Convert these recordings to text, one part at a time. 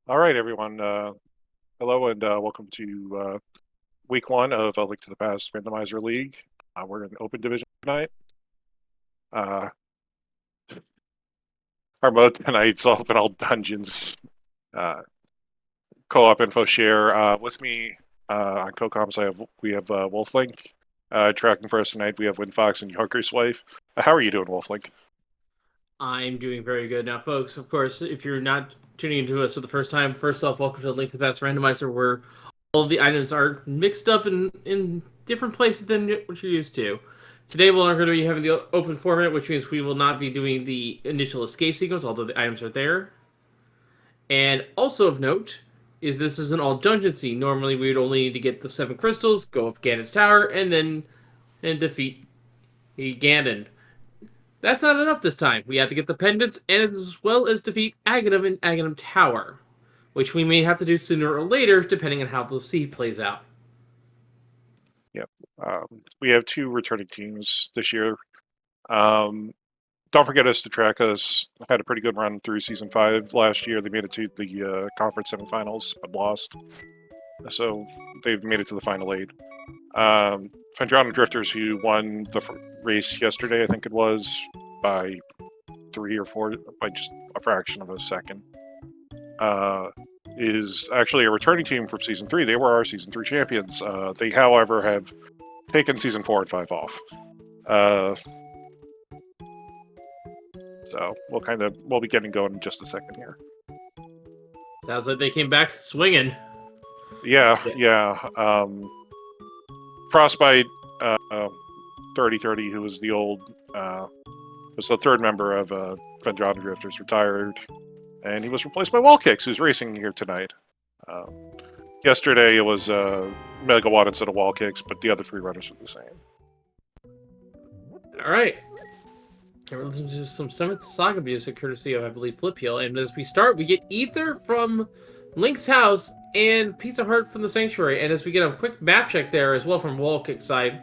All right, everyone. Hello and welcome to week one of Link to the Past Randomizer League. We're in open division tonight. Uh, our mode tonight's open all dungeons. Co-op info share. With me on co-coms, we have Wolflink. Tracking for us tonight, we have Windfox and Yoker's wife. How are you doing, Wolflink? I'm doing very good. Now, folks, of course, if you're not tuning into us for the first time, first off, welcome to the Link to the Past Randomizer, where all of the items are mixed up in different places than what you're used to. Today, we're going to be having the open format, which means we will not be doing the initial escape sequence, although the items are there. And also of note is this is an all dungeon scene. Normally, we would only need to get the 7 crystals, go up Ganon's tower, and then defeat Ganon. That's not enough this time. We have to get the pendants and as well as defeat Aghanim in Aghanim Tower, which we may have to do sooner or later, depending on how the siege plays out. Yep. We have 2 returning teams this year. Don't forget us to track us. Had a pretty good run through season 5 last year. They made it to the conference semifinals, but lost. So they've made it to the final 8. Phendrana Drifters, who won the race yesterday, I think it was, by 3 or 4, by just a fraction of a second, is actually a returning team from season 3. They were our season 3 champions. They, however, have taken season 4 and 5 off. So we'll be getting going in just a second here. Sounds like they came back swinging. Yeah. Frostbite 3030, who was the old was the 3rd member of Phendrana Drifters, retired, and he was replaced by Wallkicks, who's racing here tonight. Yesterday it was Megawatt instead of Wallkicks, but the other 3 runners are the same. All right. We're listening to some 7th Saga music, courtesy of, I believe, Flip Heel. And as we start, we get Ether from Link's house and Piece of Heart from the Sanctuary. And as we get a quick map check there as well from Wallkick's side.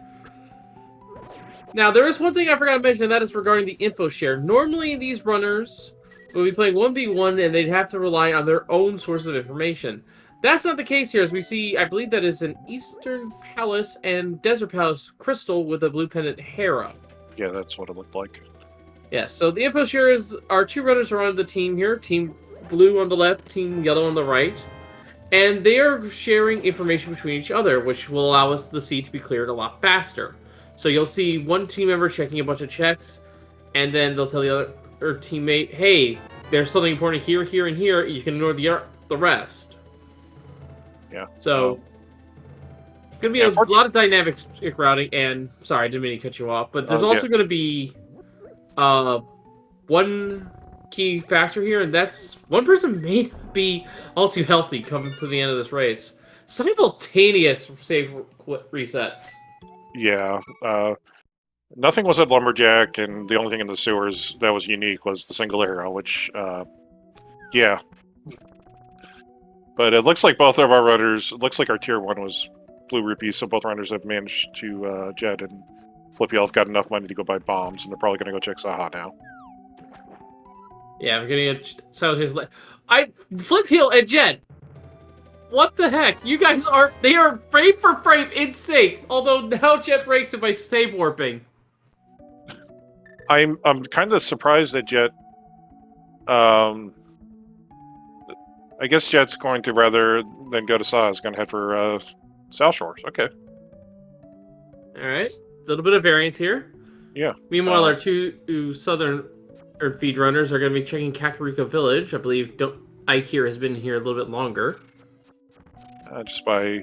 Now, there is one thing I forgot to mention, and that is regarding the info share. Normally, these runners will be playing 1v1, and they'd have to rely on their own source of information. That's not the case here, as we see, I believe that is an Eastern Palace and Desert Palace crystal with a blue pendant Hera. Yeah, that's what it looked like. Yeah, so the info share is our 2 runners are on the team here. Team blue on the left, team yellow on the right. And they are sharing information between each other, which will allow us the sea to be cleared a lot faster. So you'll see one team member checking a bunch of checks, and then they'll tell the other teammate, hey, there's something important here, here, and here. You can ignore the rest. Yeah. So it's going to be a lot of dynamic routing, and sorry, I didn't mean to cut you off, but there's also going to be one key factor here, and that's one person may be all too healthy coming to the end of this race. Simultaneous save resets. Yeah. Nothing was at Lumberjack, and the only thing in the sewers that was unique was the single arrow, which, yeah. But it looks like both of our runners, it looks like our tier 1 was Blue Rupee, so both runners have managed to, Jet and Flippy have got enough money to go buy bombs, and they're probably going to go check Zaha now. Yeah, we're getting a simultaneous. Flip Heel and Jet. What the heck? You guys they are frame for frame in sync. Although now Jet breaks it by save warping. I'm kind of surprised that Jet. I guess Jet's going to, rather than go to Zaha, is going to head for South Shores. Okay. All right. A little bit of variance here. Yeah. Meanwhile, our 2 southern feed runners are going to be checking Kakariko Village. I believe Ike here has been here a little bit longer. Just by a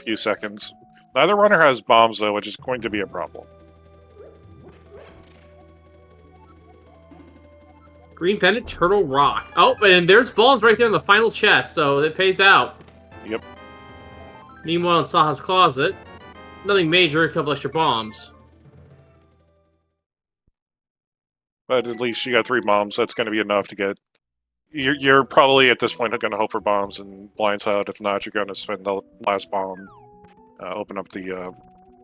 few seconds. Neither runner has bombs, though, which is going to be a problem. Green Pendant, Turtle Rock. Oh, and there's bombs right there in the final chest, so it pays out. Yep. Meanwhile, in Saha's closet, nothing major, a couple extra bombs. But at least you got 3 bombs. That's going to be enough to get. You're probably at this point going to hope for bombs and blinds out. If not, you're going to spend the last bomb, open up the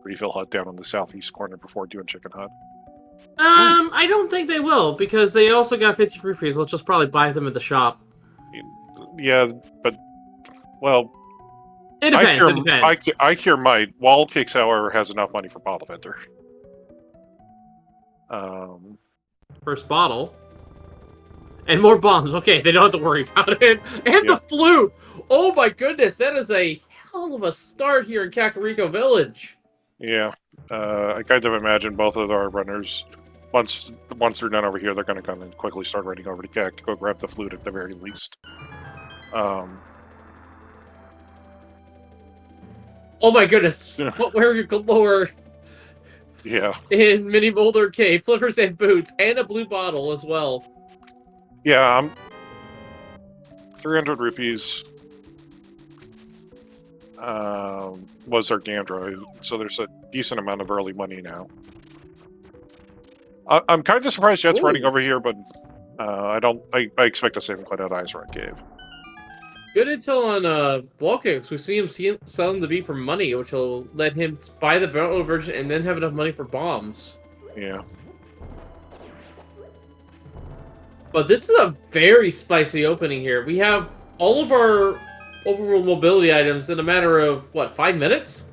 refill hut down on the southeast corner before doing Chicken Hut. I don't think they will, because they also got 50 rupees. Let's just probably buy them at the shop. Yeah, but well, It depends. It depends. I might. Wall Kicks, however, has enough money for bottle vendor. First bottle. And more bombs. Okay, they don't have to worry about it. And the flute! Oh my goodness, that is a hell of a start here in Kakariko Village. Yeah, I kind of imagine both of our runners, once they're done over here, they're going to come and quickly start running over to Kek to go grab the flute at the very least. Oh my goodness, footwear galore. Yeah. In Mini Boulder Cave, flippers and boots, and a blue bottle as well. Yeah, 300 rupees was our Gandroid, so there's a decent amount of early money now. I'm kind of surprised Jet's running over here, but I expect to save him quite out of Ice Rock Cave. Good intel on wall kicks. We see him selling the beat for money, which will let him buy the battle version and then have enough money for bombs. Yeah. But this is a very spicy opening here. We have all of our overall mobility items in a matter of, what, 5 minutes?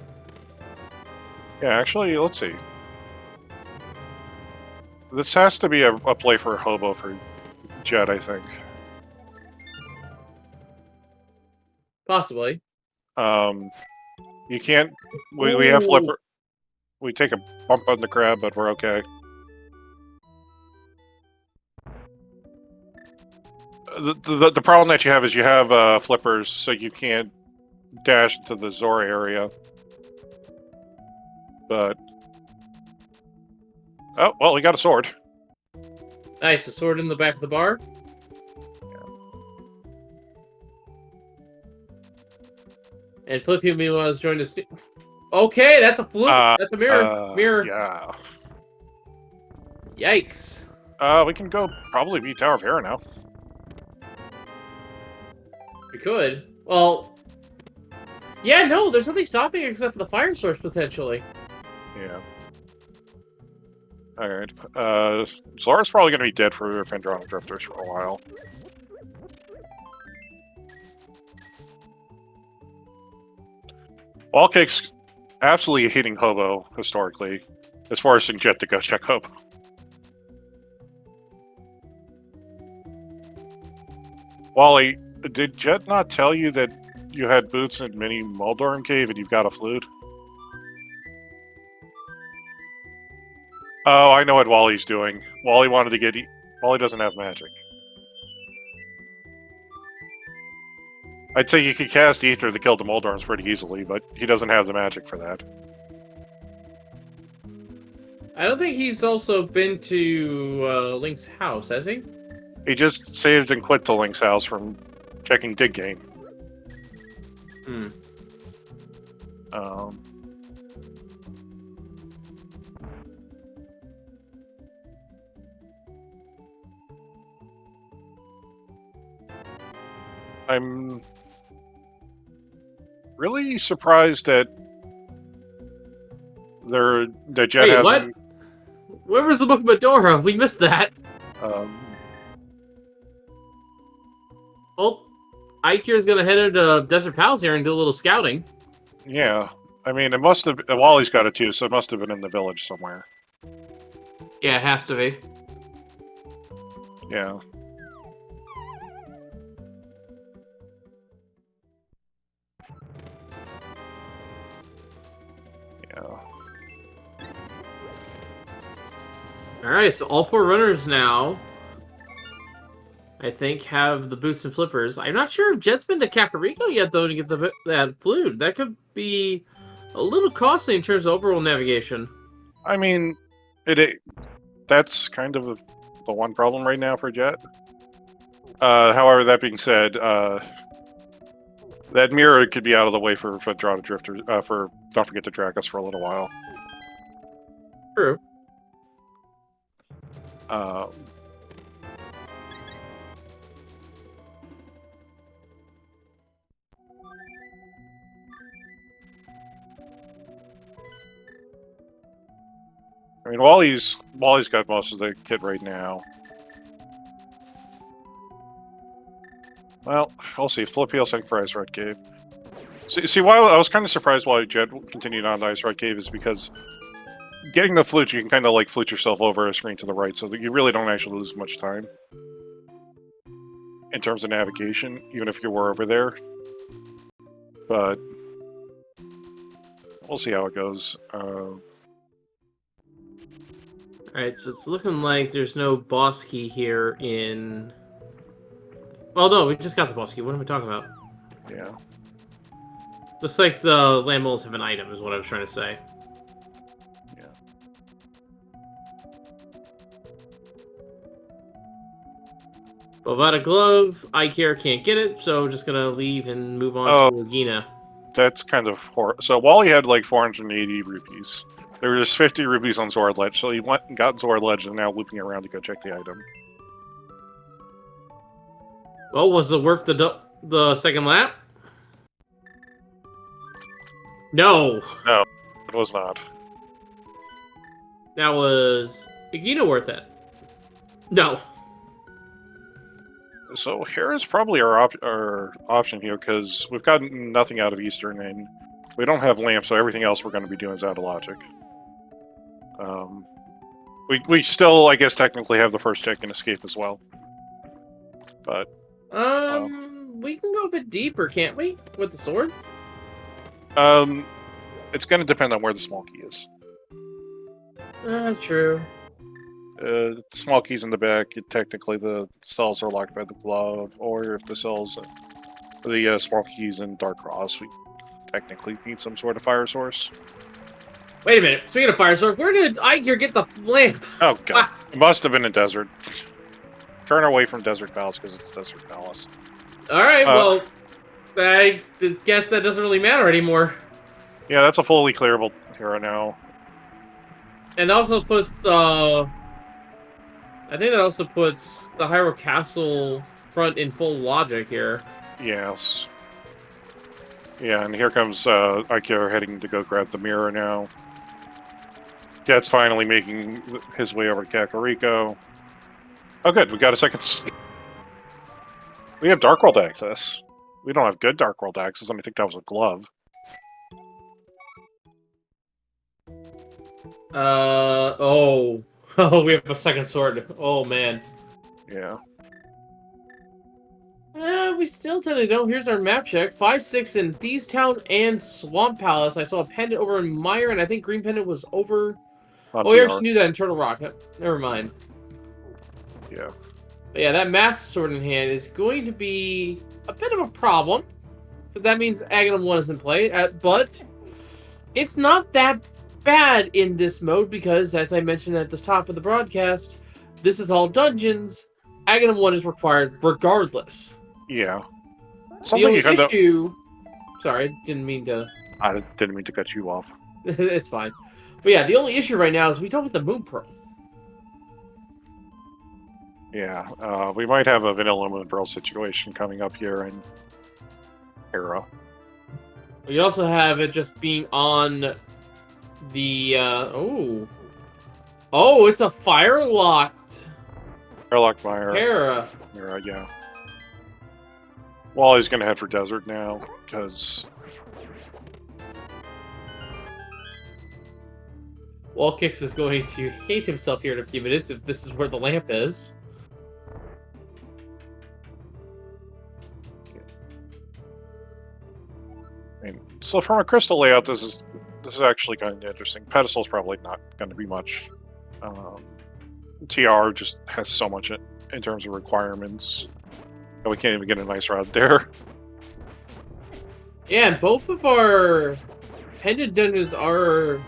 Yeah, actually, let's see. This has to be a play for Hobo for Jet, I think. Possibly. You can't... We have Flipper... We take a bump on the crab, but we're okay. The problem that you have is you have flippers, so you can't dash into the Zora area. But... Oh, well, we got a sword. Nice, a sword in the back of the bar. And Flippy meanwhile has joined us. Okay, that's a flute. That's a mirror. Mirror. Yeah. Yikes. We can go probably beat Tower of Hera now. We could. Well, yeah, no, there's nothing stopping it except for the fire source, potentially. Yeah. Alright. Zora's probably going to be dead for Phendrana Drifters for a while. Wall Kick's absolutely hitting Hobo, historically, as far as Jet to go check Hobo. Wally, did Jet not tell you that you had boots in Mini Moldorm Cave and you've got a flute? Oh, I know what Wally's doing. Wally wanted to get... Wally doesn't have magic. I'd say you could cast Ether to kill the Moldorms pretty easily, but he doesn't have the magic for that. I don't think he's also been to Link's house, has he? He just saved and quit the Link's house from checking Dig Game. I'm really surprised that Jet Wait, hasn't... what? Where was the Book of Medora? We missed that. Well, Aikir's gonna head into Desert Palace here and do a little scouting. Yeah. I mean, it must have... Wally's got it too, so it must have been in the village somewhere. Yeah, it has to be. Yeah. Alright, so all 4 runners now, I think, have the boots and flippers. I'm not sure if Jet's been to Kakariko yet, though, to get that flute. That could be a little costly in terms of overall navigation. I mean, that's kind of the one problem right now for Jet. However, that being said, that mirror could be out of the way for Phendrana Drifters, for Don't Forget to Track Us for a little while. True. I mean, Wally's got most of the kit right now. Well, we'll see. Flip heal for Ice Red Cave. See, why I was kind of surprised why Jed continued on to Ice Red Cave is because getting the flute, you can kind of like flute yourself over a screen to the right, so that you really don't actually lose much time in terms of navigation, even if you were over there. But we'll see how it goes. Alright, so it's looking like there's no boss key here in... Well, no, we just got the boss key. What am I talking about? Yeah. Looks like the land moles have an item, is what I was trying to say. Yeah. But without a glove, Ikea can't get it, so just gonna leave and move on to Agina. That's kind of so Wally had like 480 rupees. There were just 50 rupees on Sword Ledge, so he went and got Sword Ledge and now looping around to go check the item. Well, was it worth the second lap? No. No, it was not. Now was Agina worth it? No. So here is probably our option here, because we've gotten nothing out of Eastern, and we don't have lamp, so everything else we're going to be doing is out of logic. We still, I guess, technically have the first check and escape as well. But we can go a bit deeper, can't we? With the sword? it's going to depend on where the small key is. True. The small key's in the back. Technically, the cells are locked by the glove, or if the cells, the small key's in Dark Cross, we technically need some sort of fire source. Wait a minute. Speaking of fire source, where did Ikea get the lamp? Oh god, it must have been in Desert. Turn away from Desert Palace because it's Desert Palace. All right. Well, I guess that doesn't really matter anymore. Yeah, that's a fully clearable hero now. And also puts I think that also puts the Hyrule Castle front in full logic here. Yes. Yeah, and here comes Ikea heading to go grab the mirror now. Jet's finally making his way over to Kakariko. Oh good, we got a second... We have Dark World access. We don't have good Dark World access, and I think that was a glove. Oh. Oh, we have a second sword. Oh, man. Yeah. We still technically don't. Here's our map check. 5, 6 in Thieves Town and Swamp Palace. I saw a pendant over in Meyer, and I think Green Pendant was over... Oh, we actually knew that in Turtle Rock. Never mind. Yeah. But yeah, that Master Sword in hand is going to be a bit of a problem. But that means Aghanim 1 is in play. But it's not that bad in this mode because, as I mentioned at the top of the broadcast, this is all dungeons. Aghanim 1 is required regardless. Yeah. The only issue... Sorry, I didn't mean to cut you off. It's fine. But yeah, the only issue right now is we don't have the Moon Pearl. Yeah, we might have a Vanilla Moon Pearl situation coming up here in Hero. We also have it just being on the... Oh, it's a fire-locked... Airlock Meyer. Hera. Yeah. Wally's gonna head for Desert now, because... Wallkicks is going to hate himself here in a few minutes if this is where the lamp is. So from a crystal layout, this is actually kind of interesting. Pedestal's probably not going to be much. TR just has so much in terms of requirements that we can't even get a nice route there. Yeah, and both of our pendant dungeons are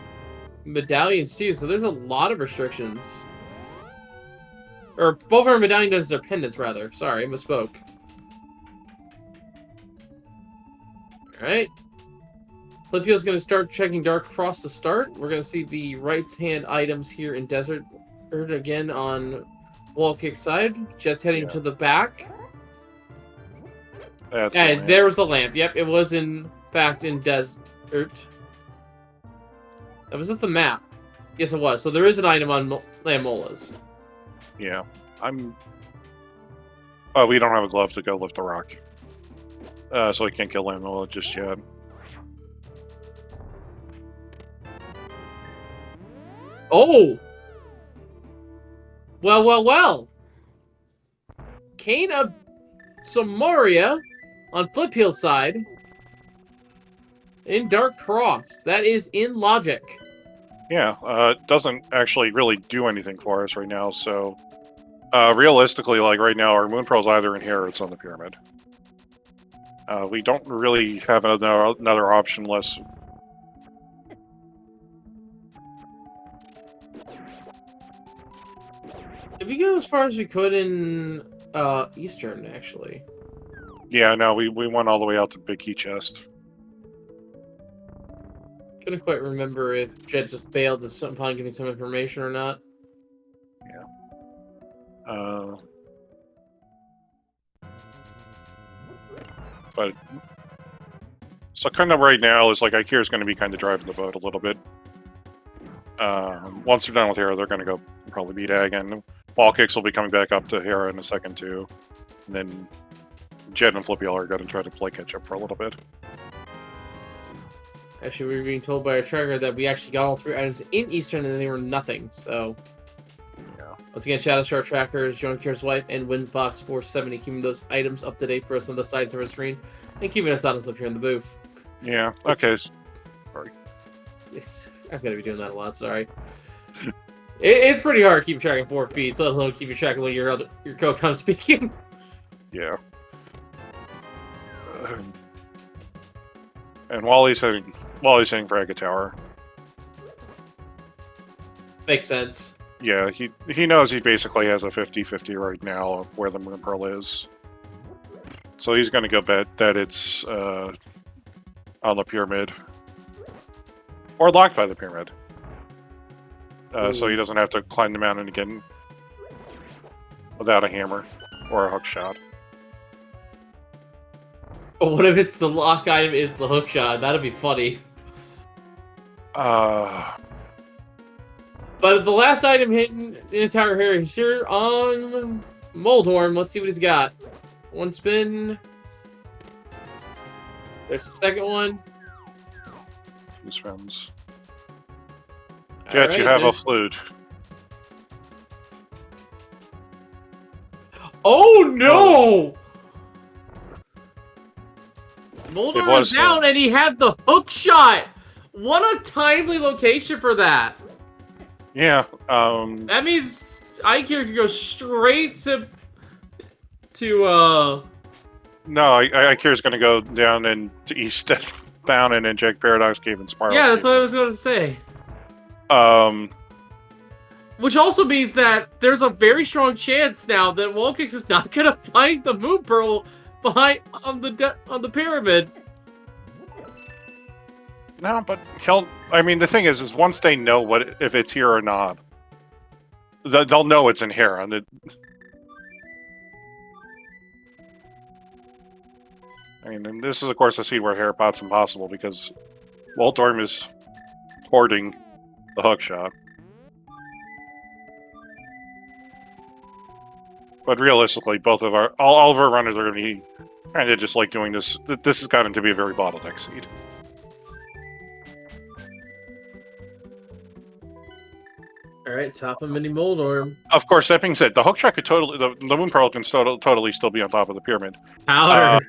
medallions too, so there's a lot of restrictions. Or both of our medallion dungeons are pendants, rather. Sorry, I misspoke. Alright. Cliffield's going to start checking Dark Cross to start. We're going to see the right-hand items here in Desert again on Wallkick's side. Jet's heading to the back. And there was the lamp. Yep, it was in fact in Desert. That was just the map. Yes, it was. So there is an item on Lamola's. Yeah, Oh, we don't have a glove to go lift the rock. So we can't kill him just yet. Oh! Well. Kane of Samaria on Flip side in Dark Cross. That is in logic. Yeah, it doesn't actually really do anything for us right now, so... realistically, like right now, our Moon Pearl's either in here or it's on the pyramid. We don't really have another option unless... Did we go as far as we could in Eastern, actually? Yeah, no, we went all the way out to Big Key Chest. Couldn't quite remember if Jed just failed upon giving some information or not. Yeah. But... So kind of right now is like Ikira's going to be kind of driving the boat a little bit. Once they're done with Hera, they're going to go probably beat Ag, and Fall Kicks will be coming back up to Hera in a second too. And then Jed and Flippy are going to try to play catch up for a little bit. Actually, we were being told by our tracker that we actually got all 3 items in Eastern and they were nothing, so... Yeah. Once again, shout out to our trackers, John Kier's wife, and WinFox470, keeping those items up to date for us on the sides of our screen, and keeping us honest up here in the booth. Yeah, okay. Sorry. I'm going to be doing that a lot, sorry. It's pretty hard keeping track of 4 feeds, let alone keeping track of when your co-com speaking. Yeah. And Wally's hitting for Ega Tower. Makes sense. Yeah, he knows he basically has a 50-50 right now of where the Moon Pearl is. So he's going to go bet that it's on the pyramid. Or locked by the pyramid. So he doesn't have to climb the mountain again without a hammer or a hook shot. But what if it's the lock item is the hook shot? That'd be funny. Uh... But the last item hitting the entire hair is here on Moldhorn. Let's see what he's got. 1 spin. There's the second one. 2 spins. Jet, right, you have a flute. Oh no! Moldhorn was down and he had the hook shot. What a timely location for that. Yeah. That means Ikira could go straight to No, Ikira's going to go down into East Death Fountain and check Paradox Cave and Spiral. Yeah, that's what I was going to say. Which also means that there's a very strong chance now that Wallkicks is not going to find the Moon Pearl behind on the pyramid. No, but I mean, the thing is once they know if it's here or not, they'll know it's in here. And I mean, and this is of course a seed where Hairpot's impossible because Voltorm is hoarding the hook shot. But realistically, all of our runners are going to be kind of just like doing this. This has gotten to be a very bottleneck seed. All right, top of mini Moldorm. Of course, that being said, the hook shot could the Moon Pearl can totally still be on top of the pyramid. Powder.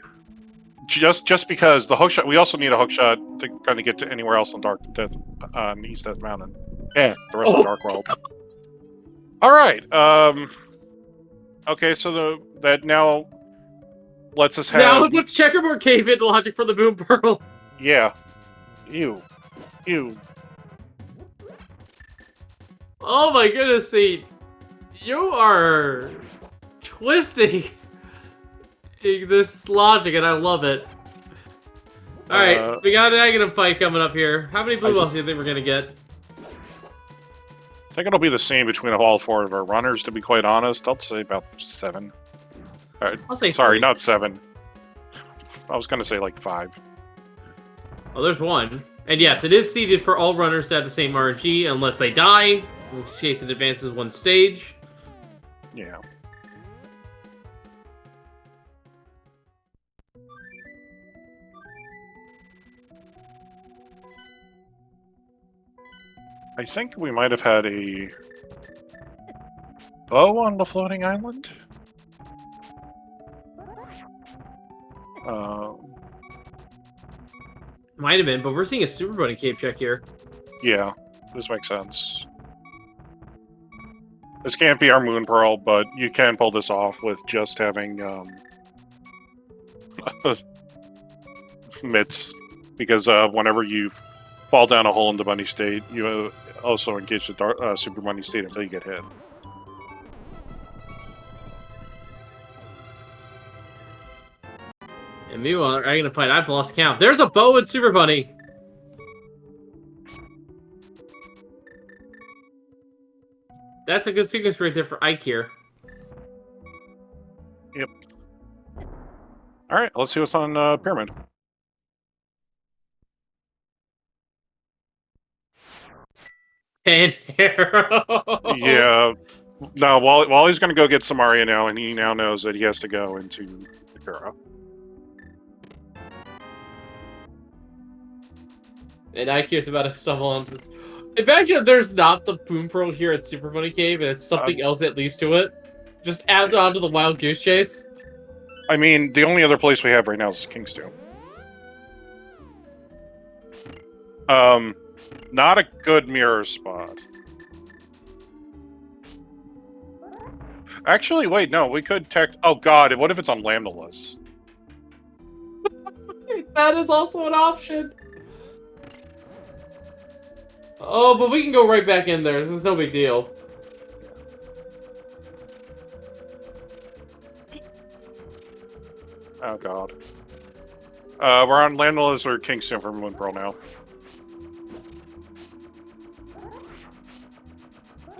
Just because the hook shot, we also need a hook shot to kind of get to anywhere else on East Death Mountain. Yeah, the rest of Dark World. All right. Okay, so that now lets us have. Now let's checkerboard cave in logic for the Moon Pearl. Yeah. Ew. Oh my goodness, Seed. You are twisting this logic, and I love it. Alright, we got a negative fight coming up here. How many blue balls do you think we're going to get? I think it'll be the same between all 4 of our runners, to be quite honest. I'll say about 7. I'll say sorry, 3. not 7. I was going to say like 5. Oh, there's 1. And yes, it is seeded for all runners to have the same RNG unless they die, in which case it advances 1 stage. Yeah. I think we might have had a bow on the floating island. Might have been, but we're seeing a Super Bunny cave check here. Yeah, this makes sense. This can't be our Moon Pearl, but you can pull this off with just having mitts, because whenever you fall down a hole in the bunny state, you also engage the Super Bunny state until you get hit. And meanwhile, I'm gonna fight. I've lost count. There's a bow and Super Bunny. That's a good sequence right there for Ike here. Yep. All right, let's see what's on Pyramid. And Arrow. Yeah. No, Wally's going to go get Samaria now, and he now knows that he has to go into Sakura. And Ike is about to stumble onto this. Imagine if there's not the Boom Pearl here at Super Bunny Cave, and it's something else that leads to it. Just add on to the Wild Goose Chase. I mean, the only other place we have right now is Kingstown. Not a good mirror spot. Actually, wait, no, we could oh god, what if it's on Lambdalas? That is also an option. Oh, but we can go right back in there. This is no big deal. Oh god. We're on Lambdalas or Kingston for Moon Pearl now.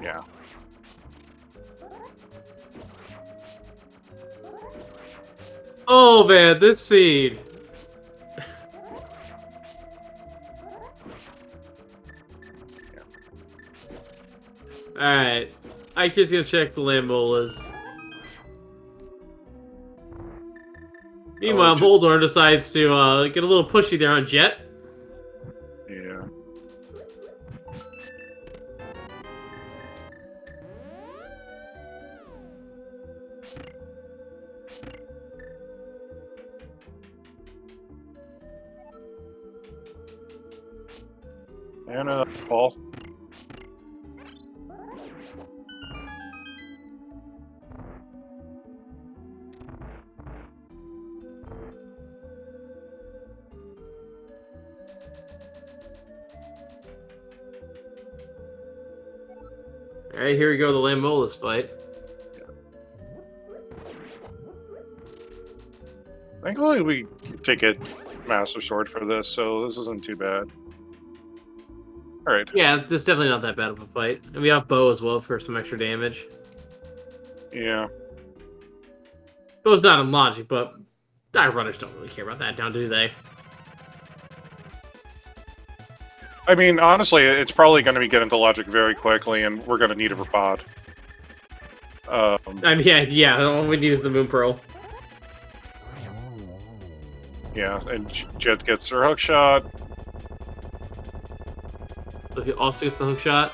Yeah. Oh man, this scene. Alright. Ike's gonna check the Lambolas. Meanwhile, Boldor decides to get a little pushy there on Jet. Yeah. And fall. Alright, here we go, the Lambolas fight. Thankfully, we take a Master Sword for this, so this isn't too bad. Alright. Yeah, this is definitely not that bad of a fight. And we have Bow as well for some extra damage. Yeah. Bow's not in logic, but dive runners don't really care about that now, do they? I mean, honestly, it's probably going to be getting to logic very quickly, and we're going to need it for pod. I mean, yeah, all we need is the Moon Pearl. Yeah, and Jet gets her hook shot. So he also gets the hook shot.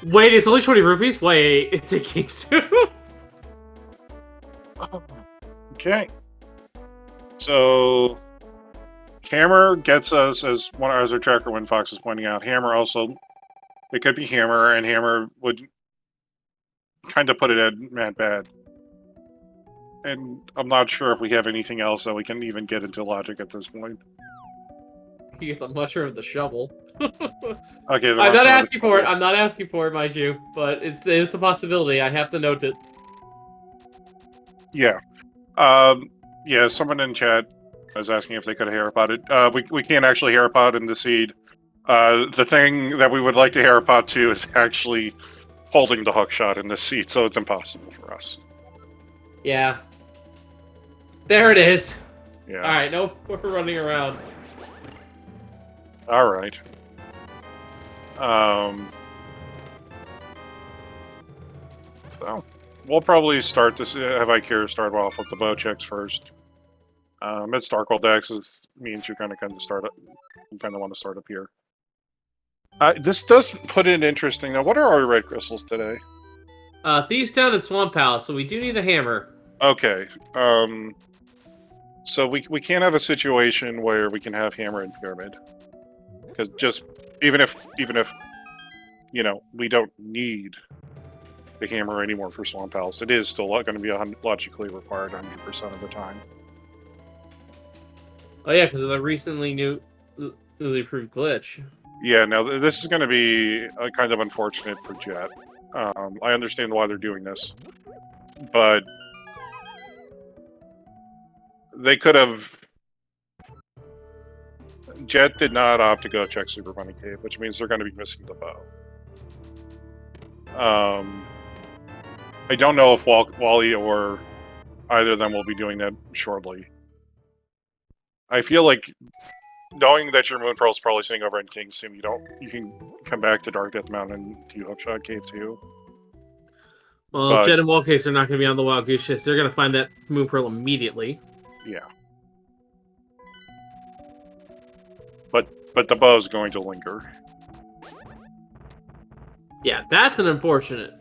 Wait, it's only 20 rupees? Wait, it's a Kingston. Okay. So Hammer gets us, as our tracker when Fox is pointing out. Hammer also, it could be Hammer, and Hammer would kind of put it at mad bad. And I'm not sure if we have anything else that we can even get into logic at this point. You get the mushroom of the shovel. Okay, I'm not asking for it. I'm not asking for it, mind you, but it's a possibility. I have to note it. Yeah. Yeah, someone in chat was asking if they could Herapod it. We can't actually Herapod in the seed. The thing that we would like to Herapod to is actually holding the hook shot in this seed, so it's impossible for us. Yeah. There it is. Yeah. Alright, no more running around. Alright. Well, we'll probably start this. Have Ikira start off with the bow checks first. Mid Starkle decks means you're kind of start up. You kind of want to start up here. This does put it interesting. Now, what are our red crystals today? Thieves Town and Swamp Palace, so we do need the hammer. Okay. So we can't have a situation where we can have hammer and pyramid, because just even if you know we don't need the hammer anymore for Swamp Palace, it is still going to be logically required 100% of the time. Oh yeah, because of the recently newly approved glitch. Yeah. Now this is going to be kind of unfortunate for Jet. I understand why they're doing this, but they could have. Jet did not opt to go check Super Bunny Cave, which means they're going to be missing the bow. I don't know if Wally or either of them will be doing that shortly. I feel like knowing that your Moon Pearl is probably sitting over in King's Tomb, you can come back to Dark Death Mountain and do Hookshot Cave too. Well, But- Jet and Wallcase are not going to be on the Wild Goose Chase. They're going to find that Moon Pearl immediately. Yeah. But the bow is going to linger. Yeah, that's an unfortunate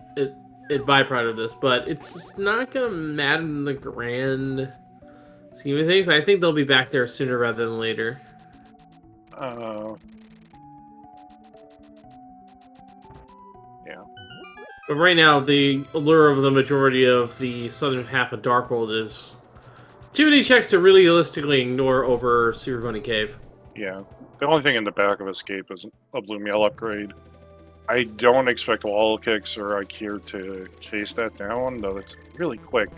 byproduct of this, but it's not going to matter in the grand scheme of things. I think they'll be back there sooner rather than later. Yeah. But right now, the allure of the majority of the southern half of Dark World is too many checks to really realistically ignore over Super Bunny Cave. Yeah. The only thing in the back of Escape is a blue mail upgrade. I don't expect wall kicks or Ikea to chase that down, though it's really quick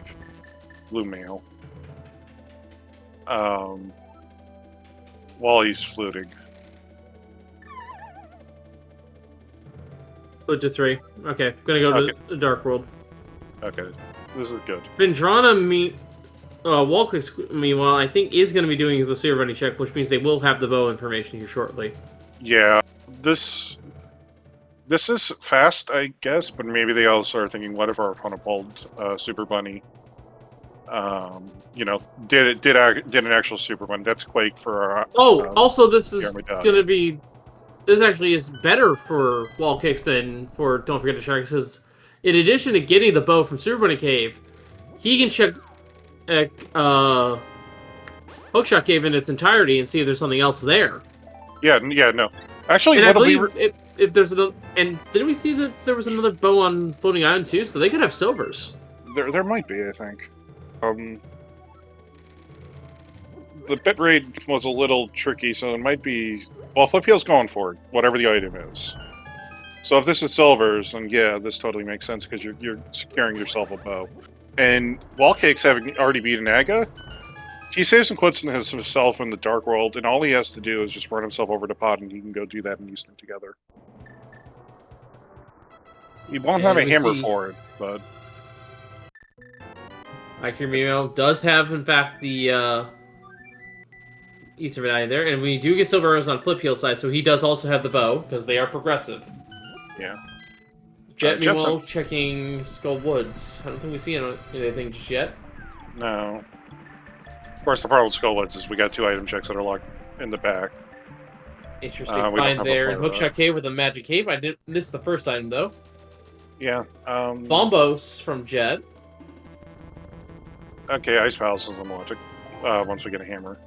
blue mail. While he's fluting. Split to 3. Okay, gonna go to the Dark World. Okay, this is good. Phendrana, Walkix, meanwhile, I think is going to be doing the Super Bunny check, which means they will have the bow information here shortly. Yeah, this is fast, I guess, but maybe they also are thinking, what if our opponent pulled Super Bunny? You know, did an actual Super Bunny? That's Quake for our. Also, this is going to be. This actually is better for Wall Kicks than for Don't Forget to Check, because in addition to getting the bow from Super Bunny Cave, he can check Hookshot Cave in its entirety and see if there's something else there. Yeah, no. Actually, and I believe if there's another, and did we see that there was another bow on Floating Island too? So they could have silvers. There might be, I think. The bit rate was a little tricky, so it might be. Well, Flipheel's going for it, whatever the item is. So if this is silvers, then yeah, this totally makes sense because you're securing yourself a bow. And Wallcakes having already beaten Aga, he saves and quits himself in the Dark World, and all he has to do is just run himself over to Pod, and he can go do that in Eastern together. He won't have a hammer for it, but... Ikea does have, in fact, the Ether Medallion there, and we do get silver arrows on Flipheel's side, so he does also have the bow, because they are progressive. Yeah. Jet, meanwhile, checking Skull Woods. I don't think we see anything just yet. No. Of course, the problem with Skull Woods is we got 2 item checks that are locked in the back. Interesting find there in Hookshot Cave with a Magic Cave. I did miss the first item, though. Yeah. Bombos from Jet. Okay, Ice Palace is unlogic once we get a hammer.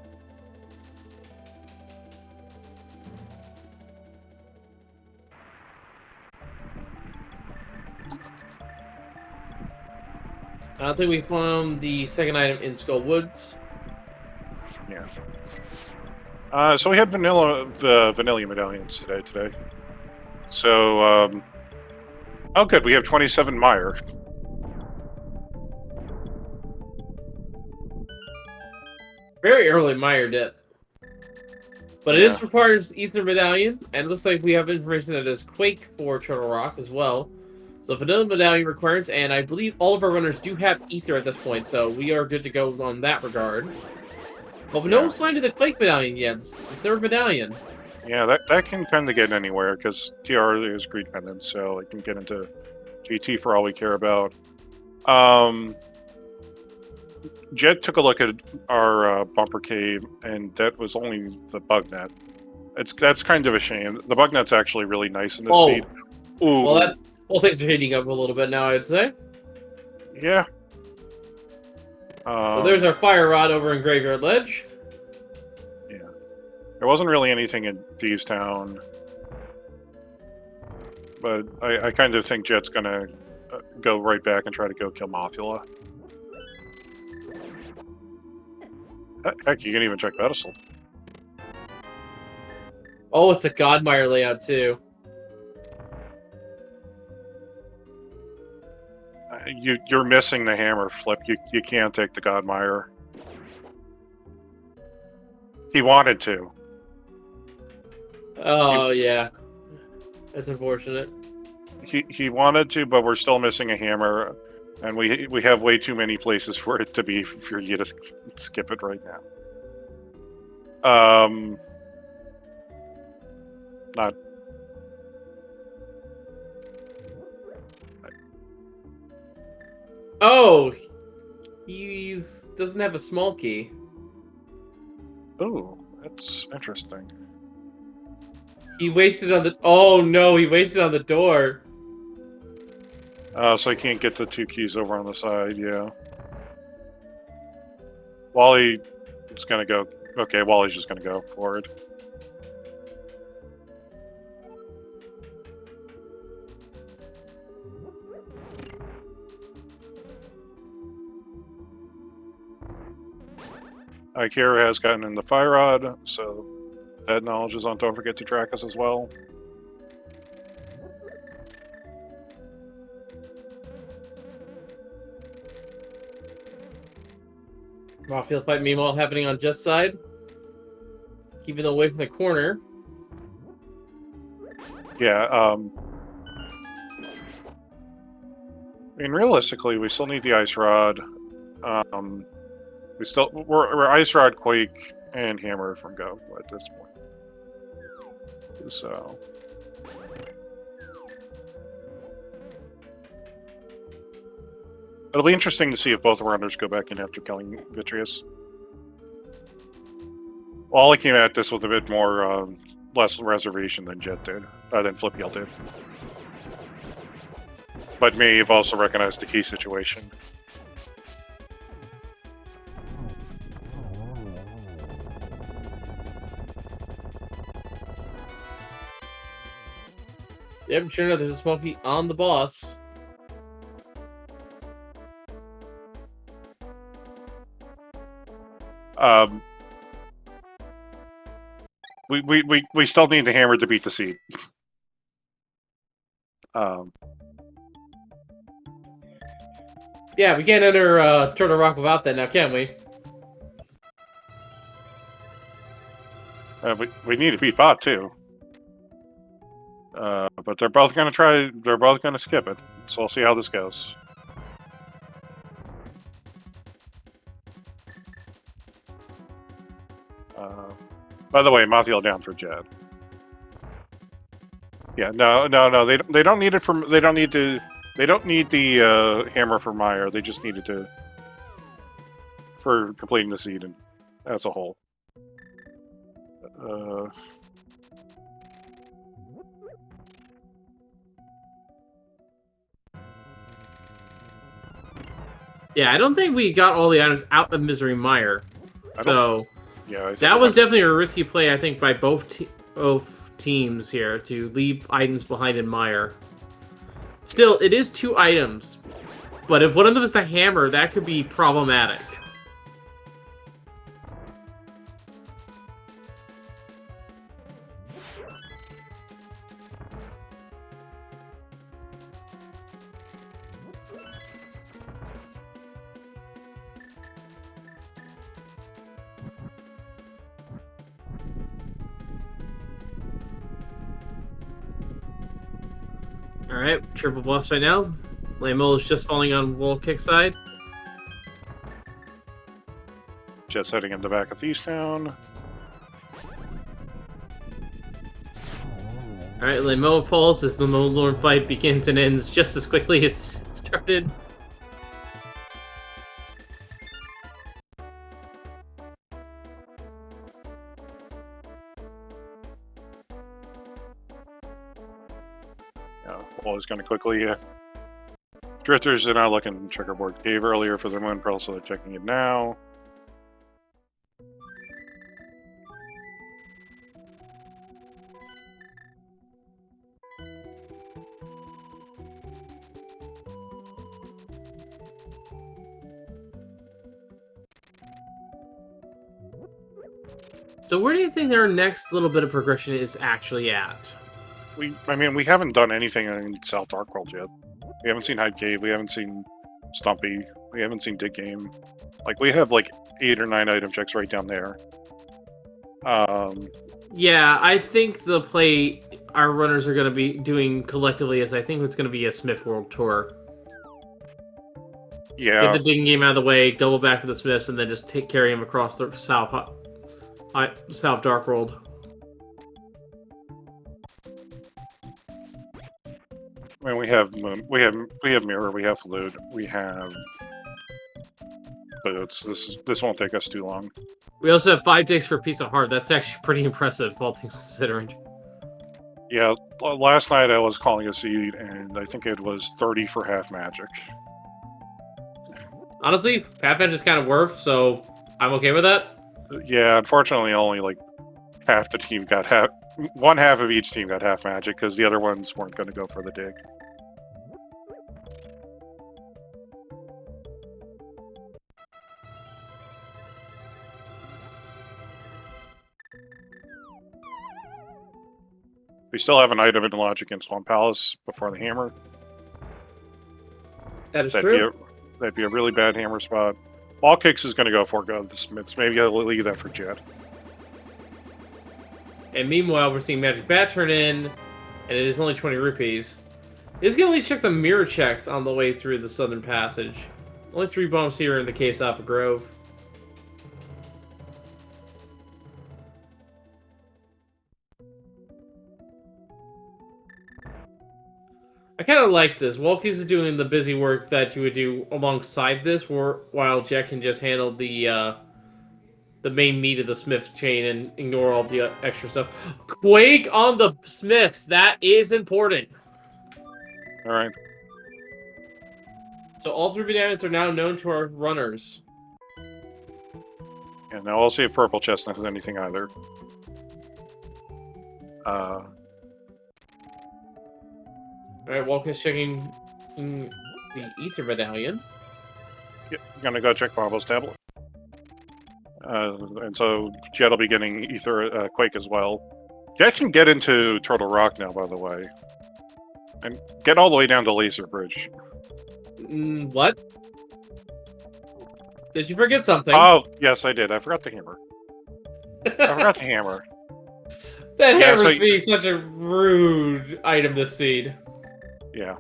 I don't think we found the second item in Skull Woods. Yeah. So we had vanilla medallions today. So, oh good, we have 27 Meyer. Very early Meyer dip. But it is requires Ether Medallion, and it looks like we have information that is Quake for Turtle Rock as well. So Vanilla Medallion requires, and I believe all of our runners do have Ether at this point, so we are good to go on that regard. But no sign of the Quake Medallion yet. It's the third medallion. Yeah, that can kind of get anywhere, because TR is Greed Pendant, so it can get into GT for all we care about. Jet took a look at our bumper cave, and that was only the bug net. That's kind of a shame. The bug net's actually really nice in this Oh, seed. Ooh, well, things are heating up a little bit now, I'd say. yeah. So there's our fire rod over in Graveyard Ledge. Yeah. There wasn't really anything in Thieves Town, but I kind of think Jet's gonna go right back and try to go kill Mothula. Heck, you can even check Pedestal. Oh, it's a Godmire layout too. You're missing the hammer flip. You can't take the Godmire. He wanted to. Oh yeah, that's unfortunate. He wanted to, but we're still missing a hammer, and we have way too many places for it to be for you to skip it right now. Not. Oh, he doesn't have a small key. Oh, that's interesting. He wasted on the. Oh no, he wasted on the door. So I can't get the 2 keys over on the side. Yeah. Wally is gonna go. Okay, Wally's just gonna go forward. Ikera has gotten in the fire rod, so that knowledge is on Don't Forget to Track Us as well. Mafia fight meanwhile happening on Jet's side. Keeping them away from the corner. Yeah, I mean, realistically, we still need the Ice Rod. We're Ice Rod, Quake, and Hammer from Go at this point. So it'll be interesting to see if both runners go back in after killing Vitreous. Wally came at this with a bit more less reservation than Jet did, than Flipyell did. But me, you've also recognized the key situation. Yep, sure enough, there's a smoky on the boss. We still need the hammer to beat the seed. Yeah, we can't enter Turtle Rock without that now, can we? We need to beat Bot too. But they're both gonna try. They're both gonna skip it. So we'll see how this goes. By the way, Mathiel down for Jet. Yeah, no. They don't need it from. They don't need to. They don't need the hammer for Meyer. They just need it to for completing the seed and as a whole. Yeah, I don't think we got all the items out of Misery Mire. So yeah, that was definitely a risky play, I think, by both teams here to leave items behind in Mire. Still, it is 2 items, but if one of them is the hammer, that could be problematic. Alright, triple boss right now. Lamo is just falling on wall kick side. Jet's heading in the back of Thieves Town. Alright, Lamo falls as the Lord fight begins and ends just as quickly as it started. Well, it's going to quickly. Drifters are now looking checkerboard cave earlier for their moon pearl, so they're checking it now. So where do you think their next little bit of progression is actually at? I mean, we haven't done anything in South Darkworld yet. We haven't seen Hide Cave. We haven't seen Stumpy. We haven't seen Dig Game. Like, we have like 8 or 9 item checks right down there. Yeah, I think the play our runners are going to be doing collectively is I think it's going to be a Smith World Tour. Yeah. Get the digging game out of the way, double back to the Smiths, and then just carry them across the South Darkworld. I mean, we have Mirror, we have Flute, we have Boots. This won't take us too long. We also have 5 ticks for Piece of Heart. That's actually pretty impressive, all things considering. Yeah, last night I was calling a seed, and I think it was 30 for half magic. Honestly, half magic is kind of worth, so I'm okay with that. Yeah, unfortunately, only like half the team got half. One half of each team got half magic because the other ones weren't going to go for the dig. We still have an item in Logic in Swamp Palace before the hammer. That is true. That'd be a really bad hammer spot. Ball Kicks is going to go for the Smiths. Maybe I'll leave that for Jet. And meanwhile, we're seeing Magic Bat turn in, and it is only 20 rupees. It's going to at least check the mirror checks on the way through the Southern Passage. Only 3 bumps here in the case Alpha Grove. I kind of like this. Walkies is doing the busy work that you would do alongside this, while Jack can just handle the main meat of the Smith chain and ignore all the extra stuff. Quake on the Smiths. That is important. All right. So all 3 bananas are now known to our runners. And now I'll see if Purple Chestnut has anything either. Alright, Walker's checking the Ether Medallion. Yep, I'm gonna go check Bobo's tablet. And so Jet will be getting Ether Quake as well. Jet can get into Turtle Rock now, by the way. And get all the way down to Laser Bridge. What? Did you forget something? Oh, yes, I did. I forgot the hammer. I forgot the hammer. That hammer's being such a rude item this seed. Yeah.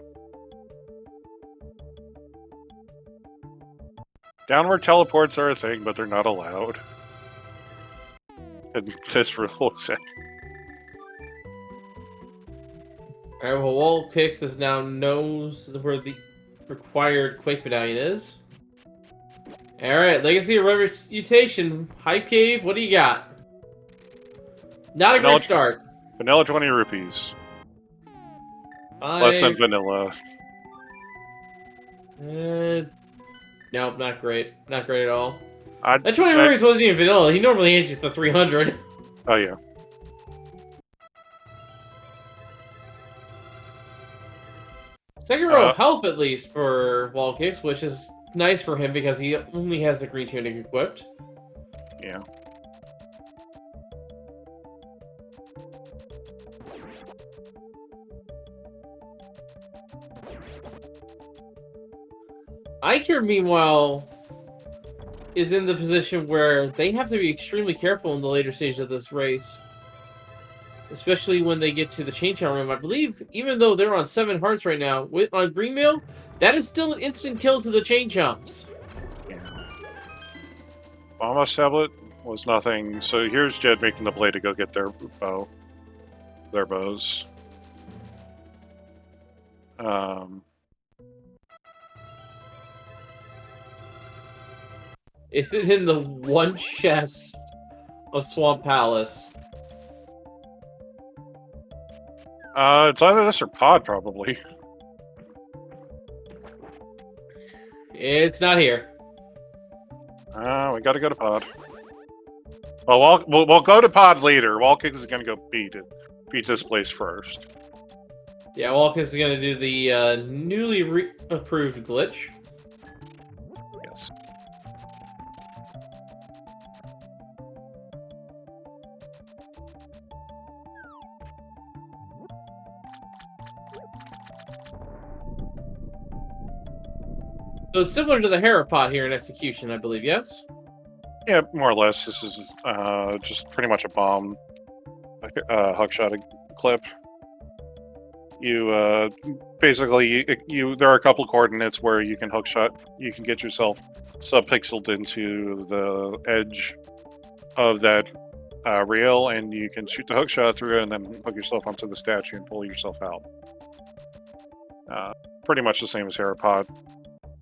Downward teleports are a thing, but they're not allowed. And this rule is Alright, well, Wall Kicks is now knows where the required Quake Medallion is. Alright, Legacy of Reputation, Hype Cave, what do you got? Not a great start. Vanilla 20 rupees. Less than vanilla. Nope, not great. Not great at all. That 20 rupees wasn't even vanilla. He normally hands you the 300. Oh, yeah. Second row of health, at least, for Wall Kicks, which is nice for him because he only has the green tunic equipped. Yeah. Icare, meanwhile, is in the position where they have to be extremely careful in the later stage of this race. Especially when they get to the chain challenge room. I believe, even though they're on 7 hearts right now, on Green Mail, that is still an instant kill to the chain chumps. Yeah. Bombos tablet was nothing. So here's Jed making the play to go get their bow. Their bows. Is it in the one chest of Swamp Palace? It's either this or pod, probably. It's not here. We gotta go to pod. Well, we'll go to pod later. Wallkick is gonna go beat this place first. Yeah, Walkus is going to do the newly approved glitch. Yes. So it's similar to the Herapod here in execution, I believe, yes? Yeah, more or less. This is just pretty much a bomb, like hookshot clip. You basically there are a couple of coordinates where you can hookshot. You can get yourself subpixeled into the edge of that rail, and you can shoot the hookshot through it, and then hook yourself onto the statue and pull yourself out. Pretty much the same as Herapod.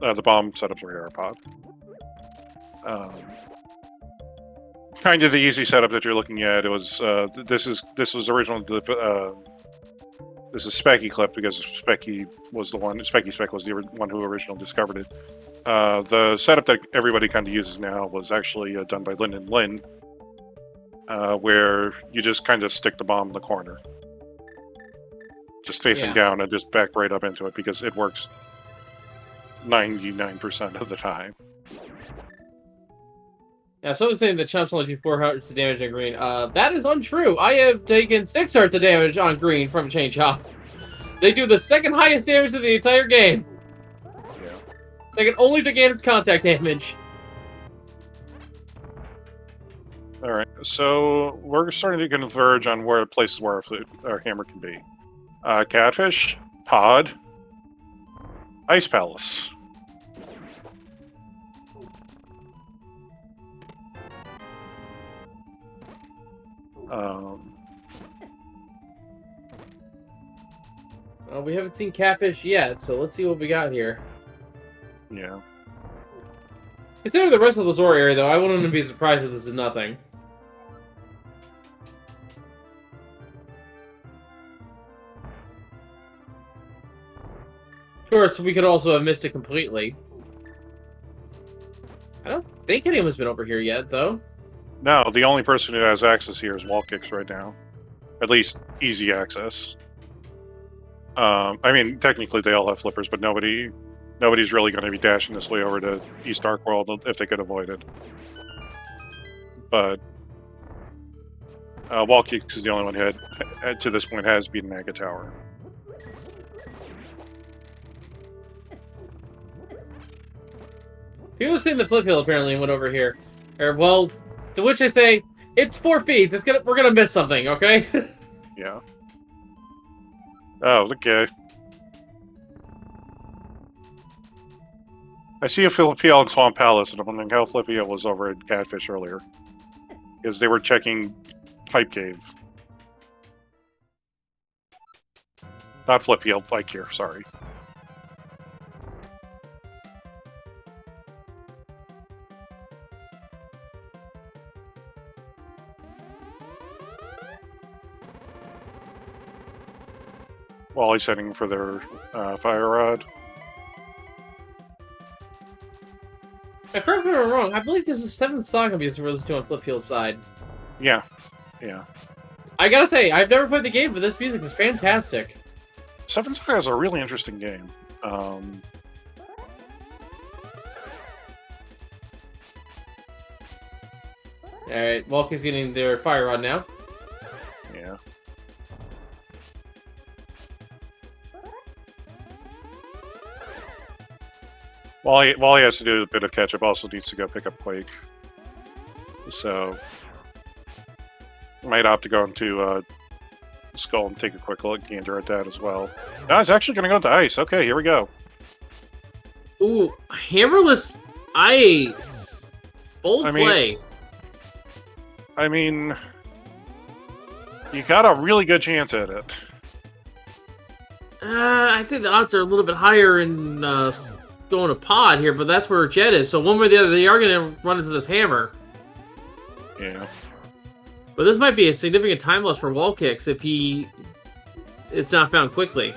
The bomb setups are Herapod. Kind of the easy setup that you're looking at. It was this was originally this is Specky clip because Specky was the one. Specky Spec was the one who originally discovered it. The setup that everybody kind of uses now was actually done by Lin and Lin, where you just kind of stick the bomb in the corner, just facing down, and just back right up into it because it works 99% of the time. Yeah, someone's saying that Chumps only do 4 hearts of damage on green. That is untrue. I have taken 6 hearts of damage on green from Chain Chomp. They do the second highest damage of the entire game. Yeah. They can only take its contact damage. All right, so we're starting to converge on where places where our hammer can be. Catfish, Pod, Ice Palace. Well, we haven't seen Catfish yet, so let's see what we got here. Yeah. Considering the rest of the Zora area, though, I wouldn't be surprised if this is nothing. Of course, we could also have missed it completely. I don't think anyone's been over here yet, though. No, the only person who has access here is Wallkicks right now. At least easy access. I mean, technically they all have flippers, but nobody's really going to be dashing this way over to East Dark World if they could avoid it. But Wallkicks is the only one who had, to this point, has beaten Naga Tower. People are saying the flip hill apparently went over here. Or, well, to which I say, it's 4 feet. We're gonna miss something, okay? Yeah. Oh, okay. I see a Flippy in Swamp Palace, and I'm wondering how Flippy was over at Catfish earlier. Because they were checking Pipe Cave. Not Flippy, Pike here, sorry. Wally's heading for their fire rod. Now, correct me if I'm wrong, I believe this is 7th Saga abuse for those two on Flip Hill's side. Yeah. Yeah. I gotta say, I've never played the game, but this music is fantastic. 7th Saga is a really interesting game. Alright, Walker's getting their fire rod now. Yeah. Wally has to do a bit of catch-up, also needs to go pick up Quake. So, might opt to go into Skull and take a quick look, gander at that as well. No, it's actually going to go into Ice. Okay, here we go. Ooh, Hammerless Ice! Bold play. I mean, you got a really good chance at it. I'd say the odds are a little bit higher in going to Pod here, but that's where Jet is. So one way or the other, they are going to run into this hammer. Yeah. But this might be a significant time loss for Wallkicks if he it's not found quickly.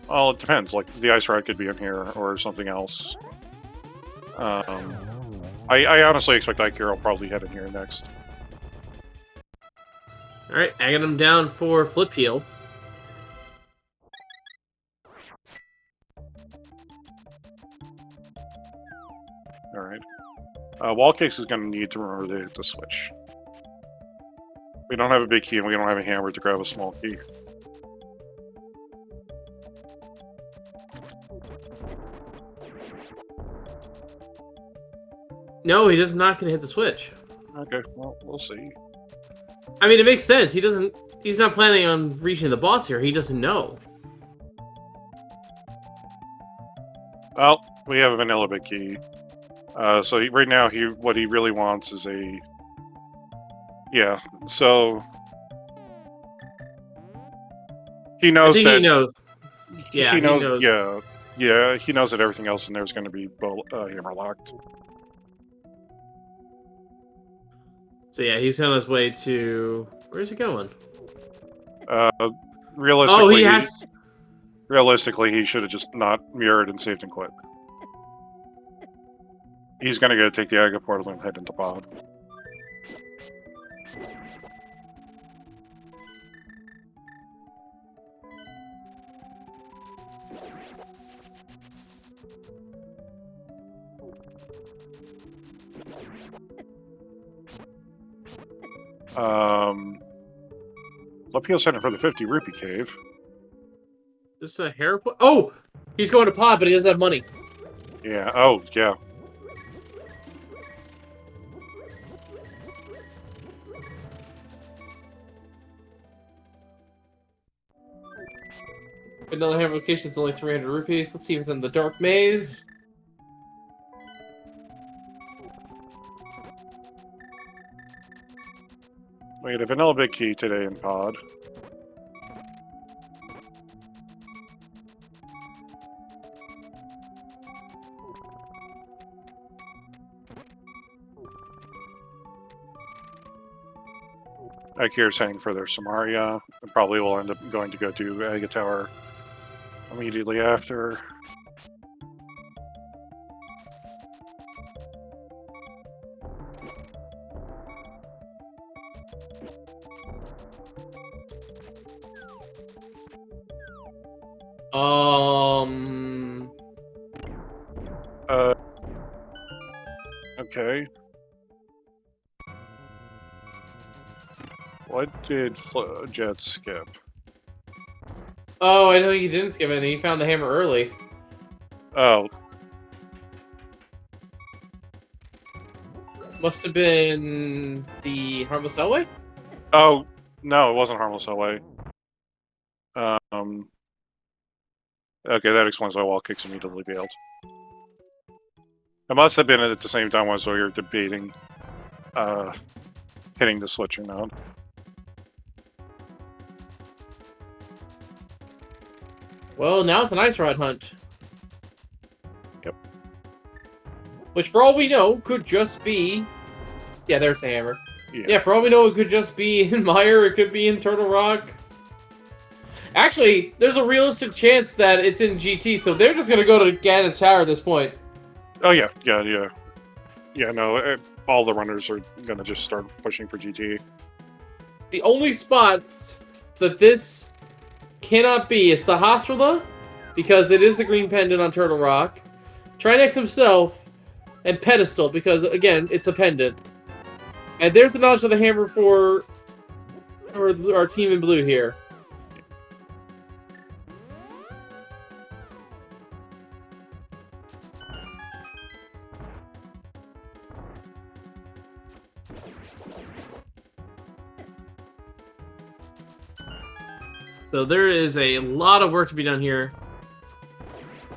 Well, it depends. Like the ice rod could be in here or something else. I honestly expect Ikira will probably head in here next. All right, I got him down for flip heal. All right. Wall Cakes is going to need to remember to hit the switch. We don't have a big key and we don't have a hammer to grab a small key. No, he does not gonna hit the switch. Okay, well, we'll see. I mean, it makes sense. He's not planning on reaching the boss here. He doesn't know. Well, we have a vanilla big key. So right now, what he really wants is a... Yeah, so... He knows that... He knows. Yeah, he knows. Yeah, he knows that everything else in there is going to be hammer locked. So yeah, he's on his way to... Where's he going? Realistically, oh, he has... Realistically, he should have just not mirrored and saved and quit. He's going to go take the Aga portal and head into pod. Lapio's heading for the 50 rupee cave. This is a hair... Oh! He's going to pod, but he doesn't have money. Yeah, oh, yeah. Vanilla hammer location is only 300 rupees. Let's see if it's in the dark maze. We get a vanilla big key today in pod. Akira's heading for their Samaria, and probably will end up going to go to Aga Tower immediately after. Okay. What did Jet skip? Oh, I know he didn't skip anything. He found the hammer early. Oh. Must have been the Harmless Hellway? Oh, no, it wasn't Harmless Hellway. Okay, that explains why Wall Kicks immediately bailed. It must have been at the same time as we were debating hitting the switch or not. Well, now it's an ice rod hunt. Yep. Which, for all we know, could just be... Yeah, there's the hammer. Yeah, for all we know, it could just be in Mire, it could be in Turtle Rock. Actually, there's a realistic chance that it's in GT, so they're just going to go to Ganon's Tower at this point. Oh, yeah. Yeah, no, all the runners are going to just start pushing for GT. The only spots that this cannot be is Sahasrara, because it is the green pendant on Turtle Rock, Trinex himself, and Pedestal, because, again, it's a pendant. And there's the knowledge of the hammer for our team in blue here. So there is a lot of work to be done here.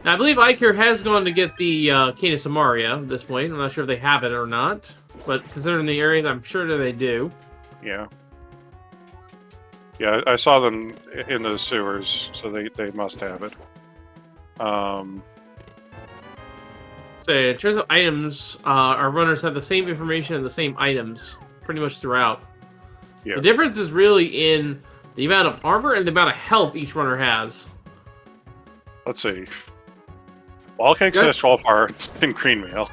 Now, I believe Ikir has gone to get the Cane of Samaria at this point. I'm not sure if they have it or not. But considering the area, I'm sure that they do. Yeah. Yeah, I saw them in the sewers, so they must have it. So in terms of items, our runners have the same information and the same items pretty much throughout. Yeah. The difference is really in the amount of armor and the amount of health each runner has. Let's see. Wallcake says 12 hearts in green mail.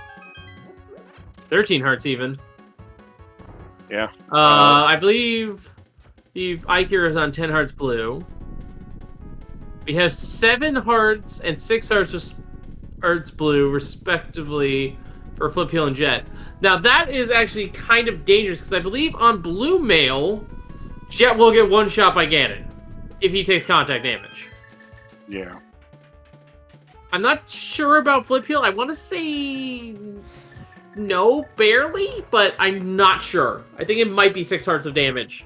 13 hearts even. Yeah. I believe Ikir is on 10 hearts blue. We have 7 hearts and 6 hearts blue, respectively, for Flip Heel and Jet. Now, that is actually kind of dangerous, because I believe on blue mail, Jet will get one shot by Ganon, if he takes contact damage. Yeah. I'm not sure about Flip Heel. I want to say no, barely, but I'm not sure. I think it might be 6 hearts of damage.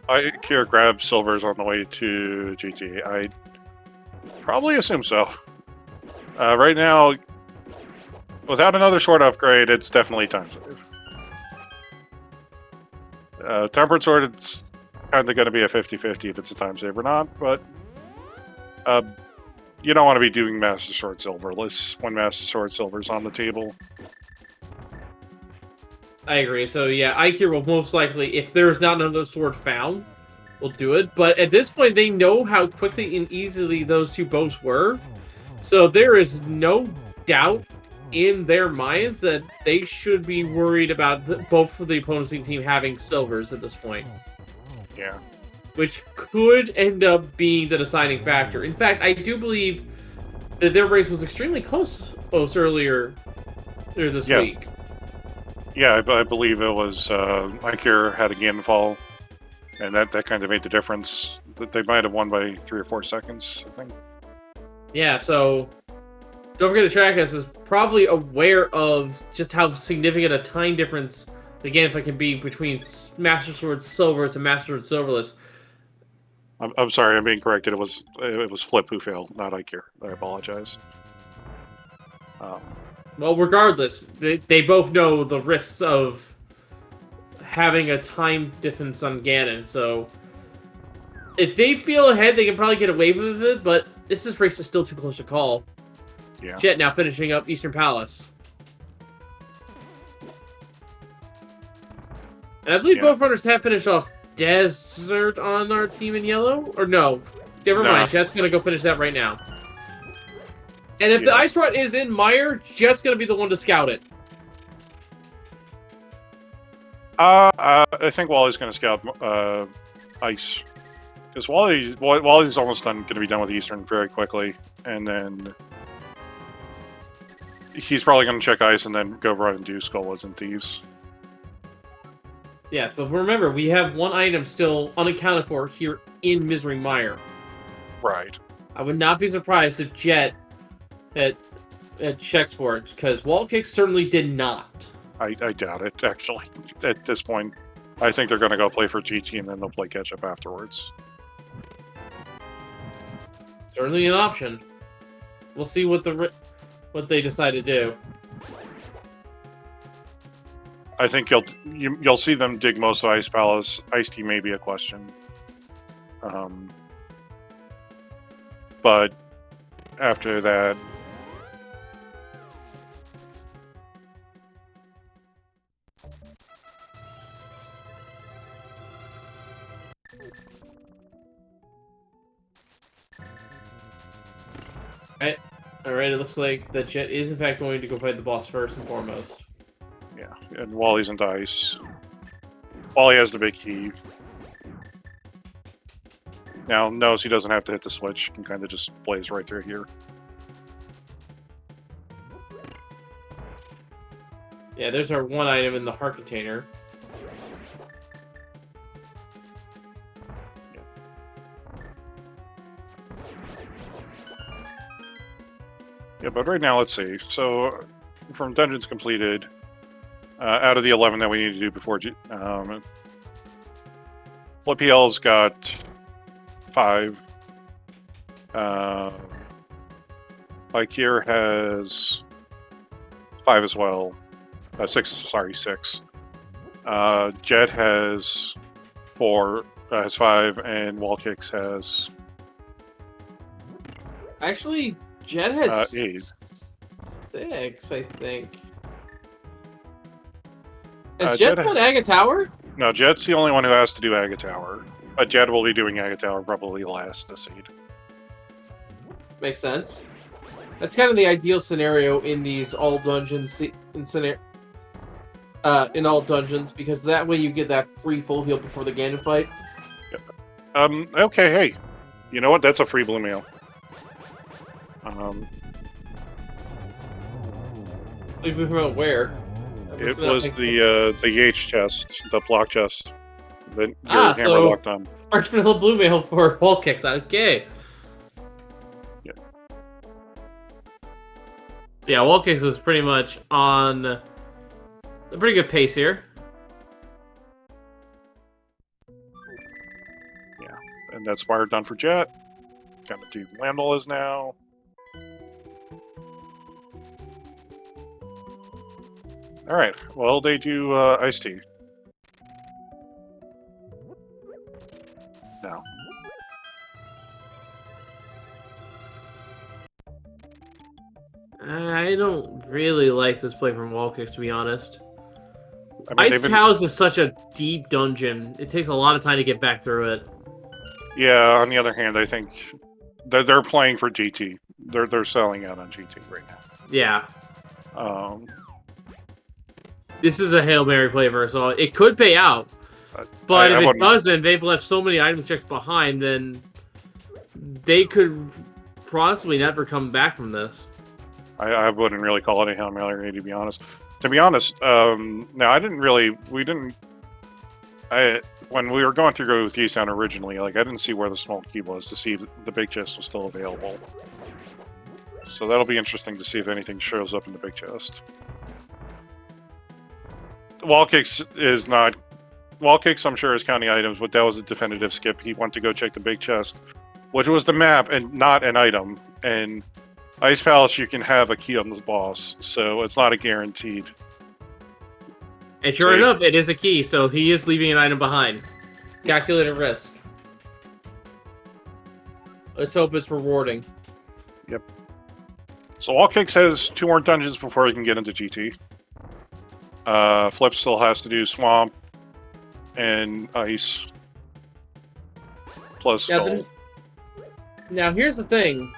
Ikir grabs silvers on the way to GT. I probably assume so. Right now, without another sword upgrade, it's definitely time save. Tempered sword, it's kind of going to be a 50-50 if it's a time save or not, but you don't want to be doing Master Sword Silverless when Master Sword Silver's on the table. I agree. So yeah, Ikir will most likely, if there's not another sword found, will do it. But at this point, they know how quickly and easily those two bows were. So there is no doubt in their minds that they should be worried about both of the opposing team having silvers at this point. Yeah. Which could end up being the deciding factor. In fact, I do believe that their race was extremely close earlier this week. Yeah, I believe it was Ikir had a Ganon fall, and that kind of made the difference. They might have won by 3 or 4 seconds, I think. Yeah, so don't forget to Trackhouse is probably aware of just how significant a time difference the Ganon fight can be between Master Sword Silvers and Master Sword Silverless. I'm sorry, I'm being corrected. It was Flip who failed, not Ikir. I apologize. Well, regardless, they both know the risks of having a time difference on Ganon, so if they feel ahead, they can probably get away with it, but this race is still too close to call. Yeah. Jet now finishing up Eastern Palace. And I believe both runners have finished off Desert on our team in yellow? Or no, never mind, Jet's going to go finish that right now. And if the ice rut is in Mire, Jet's going to be the one to scout it. I think Wally's going to scout ice. Because Wally's almost going to be done with Eastern very quickly. And then he's probably going to check ice and then go run and do Skullwoods and Thieves. Yes, but remember, we have one item still unaccounted for here in Misery Mire. Right. I would not be surprised if Jet checks for it, because Wallkick certainly did not. I doubt it, actually. At this point, I think they're going to go play for GT and then they'll play catch-up afterwards. Certainly an option. We'll see what they decide to do. I think you'll see them dig most of Ice Palace. Ice Tea may be a question. But after that... Alright, it looks like that Jet is in fact going to go fight the boss first and foremost. Yeah, and Wally's into ice. Wally has the big key. Now knows he doesn't have to hit the switch. He can kind of just blaze right through here. Yeah, there's our one item in the heart container. Yeah, but right now, let's see. So, from dungeons completed, out of the 11 that we need to do before... Flippy L's got 5. Ikir has 5 as well. 6, sorry, 6. Jet has 4, has 5, and Wallkicks has... Actually, Jet has 8. 6, I think. Has Jet done Aga Tower? No, Jet's the only one who has to do Aga Tower. But Jet will be doing Aga Tower probably last this seed. Makes sense. That's kind of the ideal scenario in these all dungeons in all dungeons, because that way you get that free full heal before the Ganon fight. Yep. Okay, hey. You know what? That's a free blue mail. Free blue mail where? It was the H chest, the block chest that your hammer locked on. Fresh vanilla blue mail for wall kicks. Okay. Yeah. So yeah, wall kicks is pretty much on a pretty good pace here. Yeah, and that's wire done for Jet. Gonna do Landolas now. Alright, well, they do iced tea. No. I don't really like this play from wall kicks, to be honest. I mean, Ice Towers is such a deep dungeon. It takes a lot of time to get back through it. Yeah, on the other hand, I think they're playing for GT. They're selling out on GT right now. Yeah. This is a Hail Mary play for us all. It could pay out. But if it doesn't, they've left so many items checks behind, then they could possibly never come back from this. I wouldn't really call it a Hail Mary, to be honest. To be honest, now I didn't really, when we were going through Go Sound originally, like I didn't see where the small cube was to see if the big chest was still available. So that'll be interesting to see if anything shows up in the big chest. Wall kicks is not. Wall kicks, I'm sure, is counting items, but that was a definitive skip. He went to go check the big chest, which was the map and not an item. And Ice Palace, you can have a key on this boss, so it's not a guaranteed. And sure enough, it is a key, so he is leaving an item behind. Calculated risk. Let's hope it's rewarding. Yep. So Wall Kicks has 2 more dungeons before he can get into GT. Flip still has to do Swamp and Ice. Plus Skull. Now here's the thing.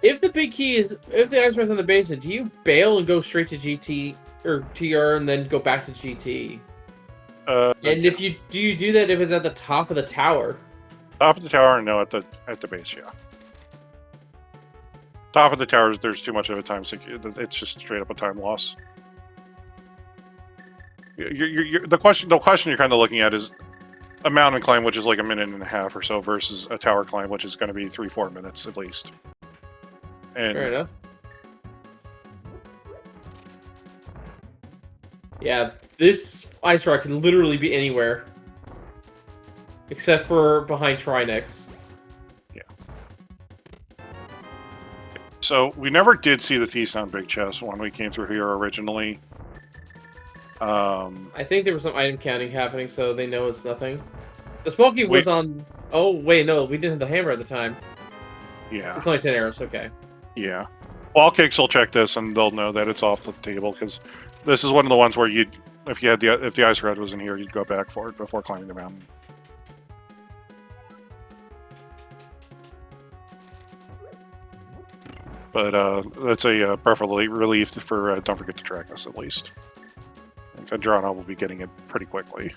If the big key is, if the ice rest in the basement, do you bail and go straight to GT or TR and then go back to GT? And if you do that if it's at the top of the tower? Top of the tower, no, at the base, yeah. Top of the towers, there's too much of a time sink. It's just straight up a time loss. The question you're kind of looking at is a mountain climb, which is like 1.5 minutes or so, versus a tower climb, which is going to be 3-4 minutes at least. And fair enough. Yeah, this ice rock can literally be anywhere. Except for behind Trinex. Yeah. So, we never did see the Thief Sound Big Chest when we came through here originally. I think there was some item counting happening, so they know it's nothing. The Smoky was on... Oh, wait, no, we didn't have the hammer at the time. Yeah. It's only 10 arrows, okay. Yeah. Wall Kicks will check this, and they'll know that it's off the table, because this is one of the ones where if the ice red was in here, you'd go back for it before climbing the mountain. But that's a preferably relief for Don't Forget to Track Us, at least. And Phendrana will be getting it pretty quickly.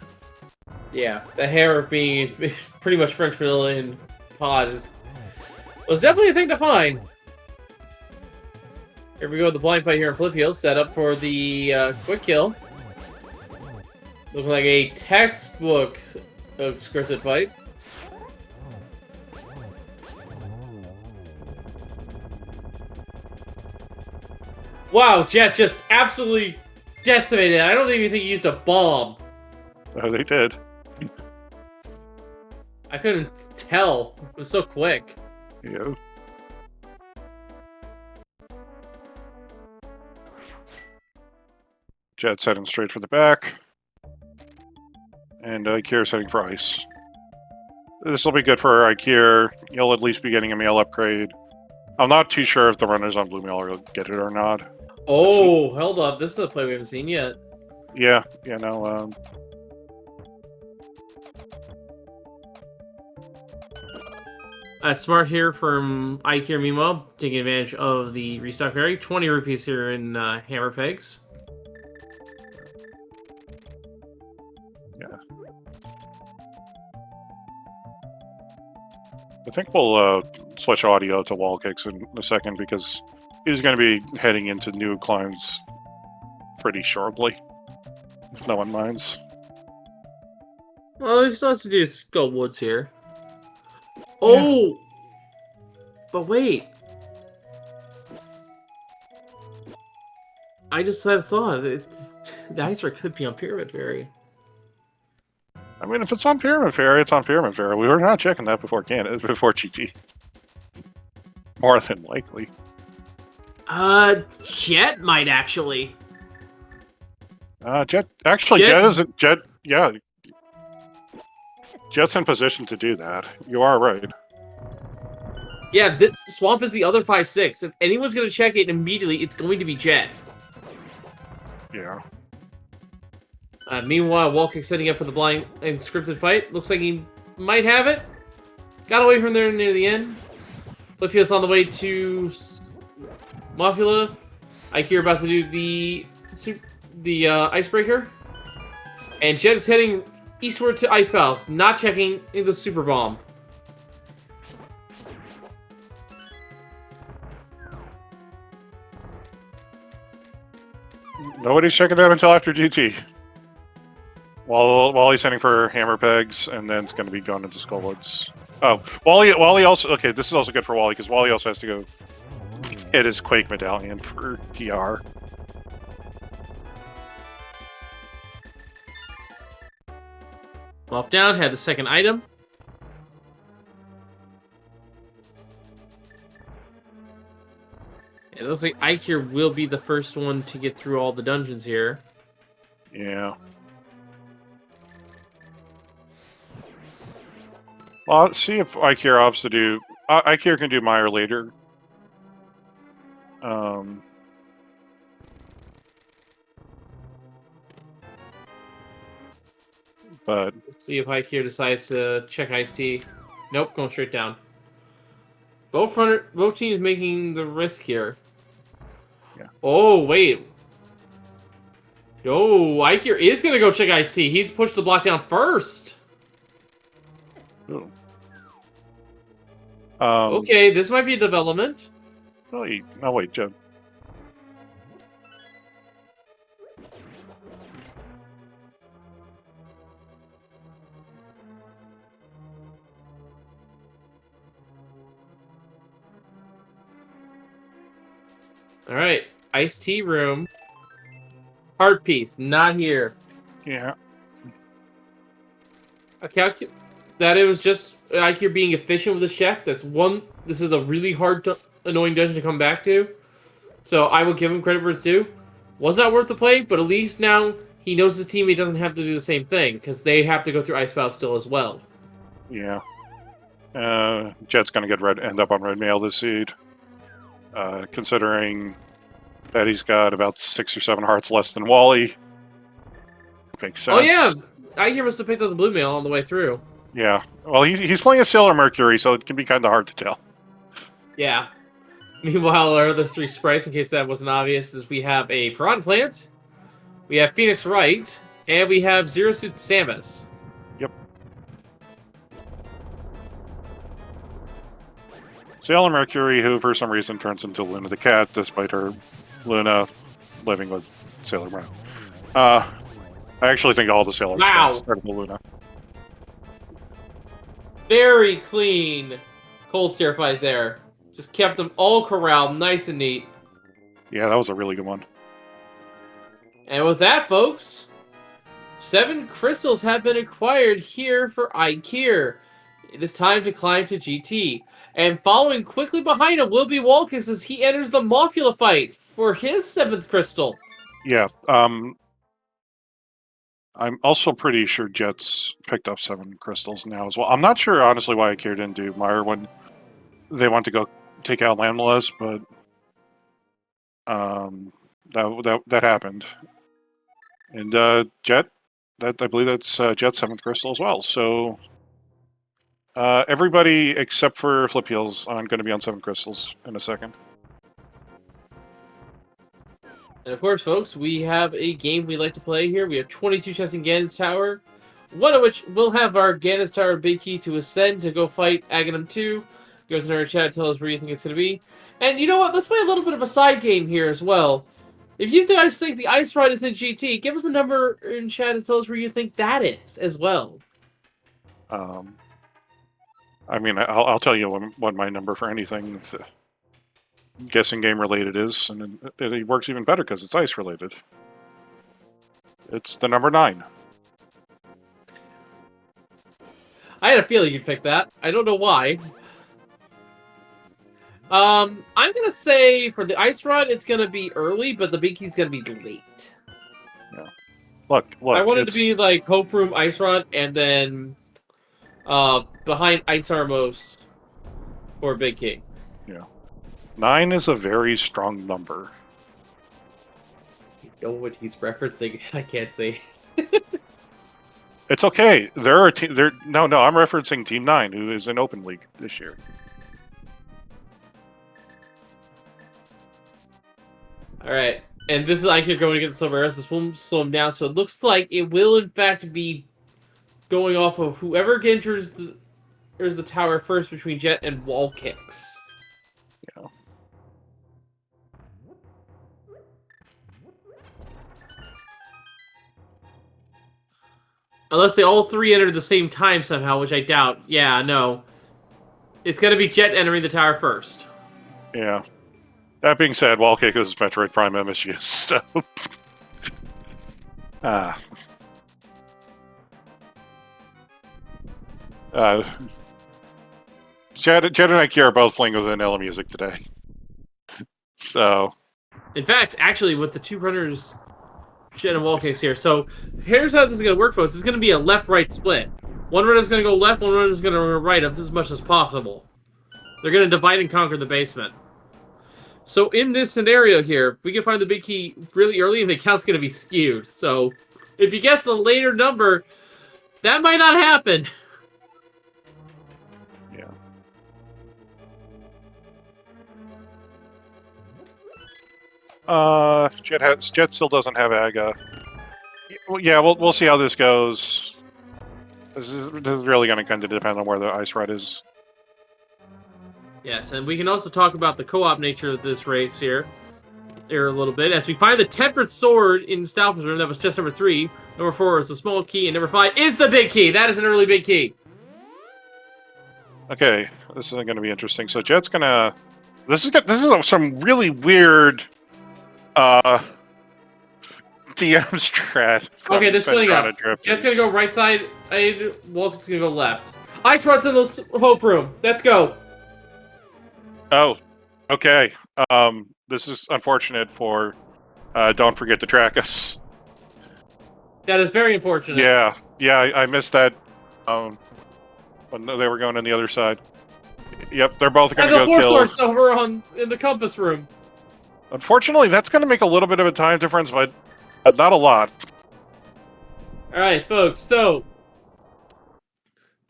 Yeah, the hair being pretty much French vanilla in pod was definitely a thing to find. Here we go, the blind fight here in Flip Heel, set up for the quick kill. Looking like a textbook scripted fight. Wow, Jet just absolutely decimated. I don't even think he used a bomb. Oh, they did. I couldn't tell. It was so quick. Yeah. Jet's heading straight for the back. And Ikir's heading for ice. This will be good for Ikir. You'll at least be getting a mail upgrade. I'm not too sure if the runners on Blue Mail will get it or not. Oh, hold up. This is a play we haven't seen yet. Yeah, yeah, no. Smart here from Ikea meanwhile, taking advantage of the restock berry. 20 rupees here in hammer pegs. Yeah. I think we'll switch audio to wall kicks in a second because he's going to be heading into new climbs pretty shortly, if no one minds. Well, he still has to do Skull Woods here. Oh! Yeah. But wait. I just had a thought. The ice ring could be on Pyramid Fairy. I mean, if it's on Pyramid Fairy, it's on Pyramid Fairy. We were not checking that before GG. More than likely. Jet might actually. Jet isn't Jet. Yeah, Jet's in position to do that. You are right. Yeah, this Swamp is the other 5/6. If anyone's gonna check it immediately, it's going to be Jet. Yeah. Meanwhile, Walkick setting up for the blind and scripted fight. Looks like he might have it. Got away from there near the end. Flipfield's on the way to Mofula. Ikea about to do the icebreaker. And Jet is heading eastward to Ice Palace, not checking in the Super Bomb. Nobody's checking that until after GT. While he's heading for hammer pegs, and then it's going to be going into Skullwoods. Oh, Wally also... Okay, this is also good for Wally, because Wally also has to go hit his Quake Medallion for TR. Off down, had the second item. It looks like Ikea will be the first one to get through all the dungeons here. Yeah. Well, let's see if Ikea opts to do... Ikea can do Meyer later. But... Let's see if Ikea decides to check Ice-T. Nope, going straight down. Both teams making the risk here. Yeah. Oh, wait. Oh, Ikea is going to go check Ice-T. He's pushed the block down first. Ooh. Okay, this might be a development. Really? No, wait, Joe. All right, Ice-T room. Heart piece, not here. Yeah. That it was just Ikea being efficient with his checks. This is a really hard, annoying dungeon to come back to. So I will give him credit where it's due. Was not worth the play, but at least now he knows his teammate doesn't have to do the same thing, because they have to go through Ice Palace still as well. Yeah. Jet's going to end up on red mail this seed. Considering that he's got about 6 or 7 hearts less than Wally. Makes sense. Oh yeah, Ikea must have picked up the blue mail on the way through. Yeah. Well, he's playing a Sailor Mercury, so it can be kind of hard to tell. Yeah. Meanwhile, our other 3 sprites, in case that wasn't obvious, is we have a Piranha Plant, we have Phoenix Wright, and we have Zero Suit Samus. Yep. Sailor Mercury, who for some reason turns into Luna the cat, despite her Luna living with Sailor Moon. I actually think all the Sailors started with Luna. Very clean cold stare fight there. Just kept them all corralled, nice and neat. Yeah, that was a really good one. And with that, folks, 7 crystals have been acquired here for Ikea. It is time to climb to GT. And following quickly behind him will be Walkis as he enters the Mofula fight for his 7th crystal. Yeah, I'm also pretty sure Jet's picked up 7 crystals now as well. I'm not sure, honestly, why Ikea didn't do Meyer when they want to go take out Landless, but that happened. And Jet, I believe that's Jet's 7th crystal as well. So everybody except for Flip Heels are going to be on 7 crystals in a second. And of course, folks, we have a game we like to play here. We have 22 chests in Ganon's Tower, one of which will have our Ganon's Tower big key to ascend to go fight Aghanim 2. Goes in our chat, tell us where you think it's going to be. And you know what? Let's play a little bit of a side game here as well. If you guys think the Ice Ride is in GT, give us a number in chat and tell us where you think that is as well. I mean, I'll tell you what my number for anything guessing game related is, and it works even better because it's ice related. It's the number 9. I had a feeling you'd pick that. I don't know why. I'm gonna say for the ice rod, it's gonna be early, but the big key's gonna be late. Yeah. Look. I want it to be like Hope Room Ice Rod, and then behind Ice Armos or Big Key. Yeah. 9 is a very strong number. You know what he's referencing? I can't say. It's okay. No, I'm referencing Team 9, who is in Open League this year. Alright, and this is Ikea going against Silver Arrows. This will slow him down, so it looks like it will in fact be going off of whoever enters the tower first between Jet and Wall Kicks. Yeah. Unless they all three enter at the same time somehow, which I doubt. Yeah, no. It's gonna be Jet entering the tower first. Yeah. That being said, Wall Kick is Metroid Prime MSU, so... Jet and Ikea are both playing with vanilla music today. So... In fact, actually, with the 2 runners, Jet and Wall Kicks here. So, here's how this is going to work, folks. It's going to be a left-right split. One runner is going to go left, one runner is going to go right as much as possible. They're going to divide and conquer the basement. So in this scenario here, we can find the big key really early, and the count's going to be skewed. So if you guess the later number, that might not happen. Yeah. Jet still doesn't have Aga. Yeah, we'll see how this goes. This is really going to kind of depend on where the ice ride is. Yes, and we can also talk about the co-op nature of this race here a little bit. As we find the Tempered Sword in Stalford's room, that was chest number 3. Number 4 is the small key, and number 5 is the big key. That is an early big key. Okay, this is going to be interesting. So Jet's going to... This is some really weird DM strat. Okay, they're splitting up. Jet's going to go right side, Wolf's going to go left. Ice Rod's in the Hope Room. Let's go. Oh, okay. This is unfortunate for Don't Forget to Track Us. That is very unfortunate. Yeah, I missed that when they were going on the other side. Yep, they're both going to go kill. And the Force Sword's over in the Compass Room. Unfortunately, that's going to make a little bit of a time difference, but not a lot. Alright, folks, so...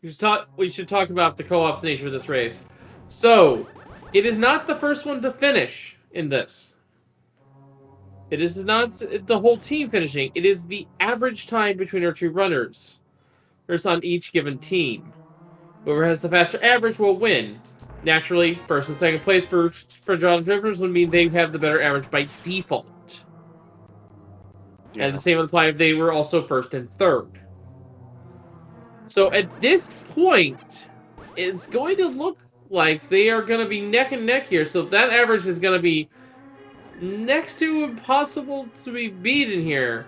we should talk about the co-op's nature of this race. So... it is not the first one to finish in this. It is not the whole team finishing. It is the average time between our 2 runners. There's on each given team. Whoever has the faster average will win. Naturally, first and second place for Phendrana Drifters would mean they have the better average by default. Yeah. And the same would apply if they were also first and third. So at this point, it's going to look like they are going to be neck and neck here, so that average is going to be next to impossible to be beaten here.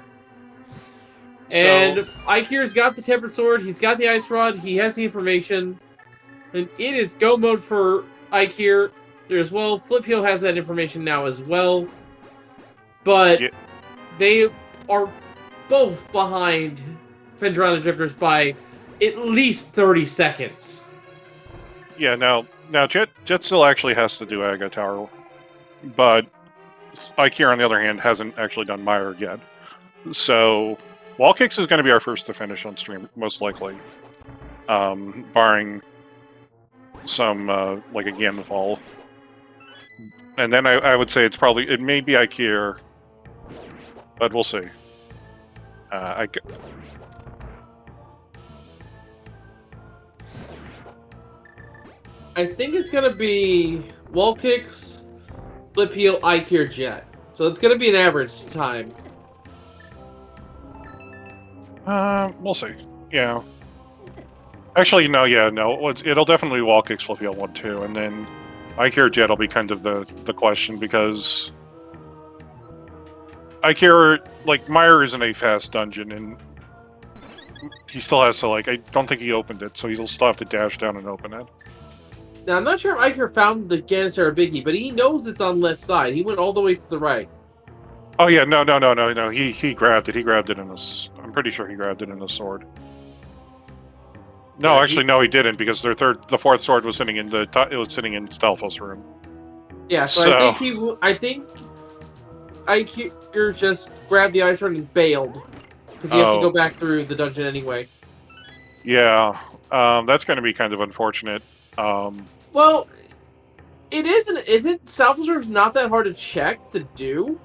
And Ikir's got the Tempered Sword, he's got the Ice Rod, he has the information, and it is go mode for Ikir there as well. Flip Heel has that information now as well, but they are both behind Phendrana Drifters by at least 30 seconds. Yeah, now Jet still actually has to do Aga Tower, but Ikea, on the other hand, hasn't actually done Meyer yet. So, wall kicks is going to be our first to finish on stream, most likely, barring some like a Ganon fall. And then I would say it may be Ikea, but we'll see. I think it's gonna be wall kicks, flip heel, Ikea, jet. So it's gonna be an average time. We'll see. Yeah. Actually, no. Yeah, no. It'll definitely wall kicks, flip heel 1, 2, and then Ikea jet will be kind of the question because Ikea, like, Meyer is in a fast dungeon and he still has to, like, I don't think he opened it, so he'll still have to dash down and open it. Now, I'm not sure if Ikea found the Ganesar Biggie, but he knows it's on the left side. He went all the way to the right. Oh yeah, no. He grabbed it. He grabbed it in this. I'm pretty sure he grabbed it in the sword. No, Yeah, actually, no, he didn't because the fourth sword was sitting in Stalfos' room. Yeah, so I think Ikea just grabbed the ice rod and bailed because he has to go back through the dungeon anyway. Yeah, that's going to be kind of unfortunate. Well, isn't Stalfos' not that hard to check to do?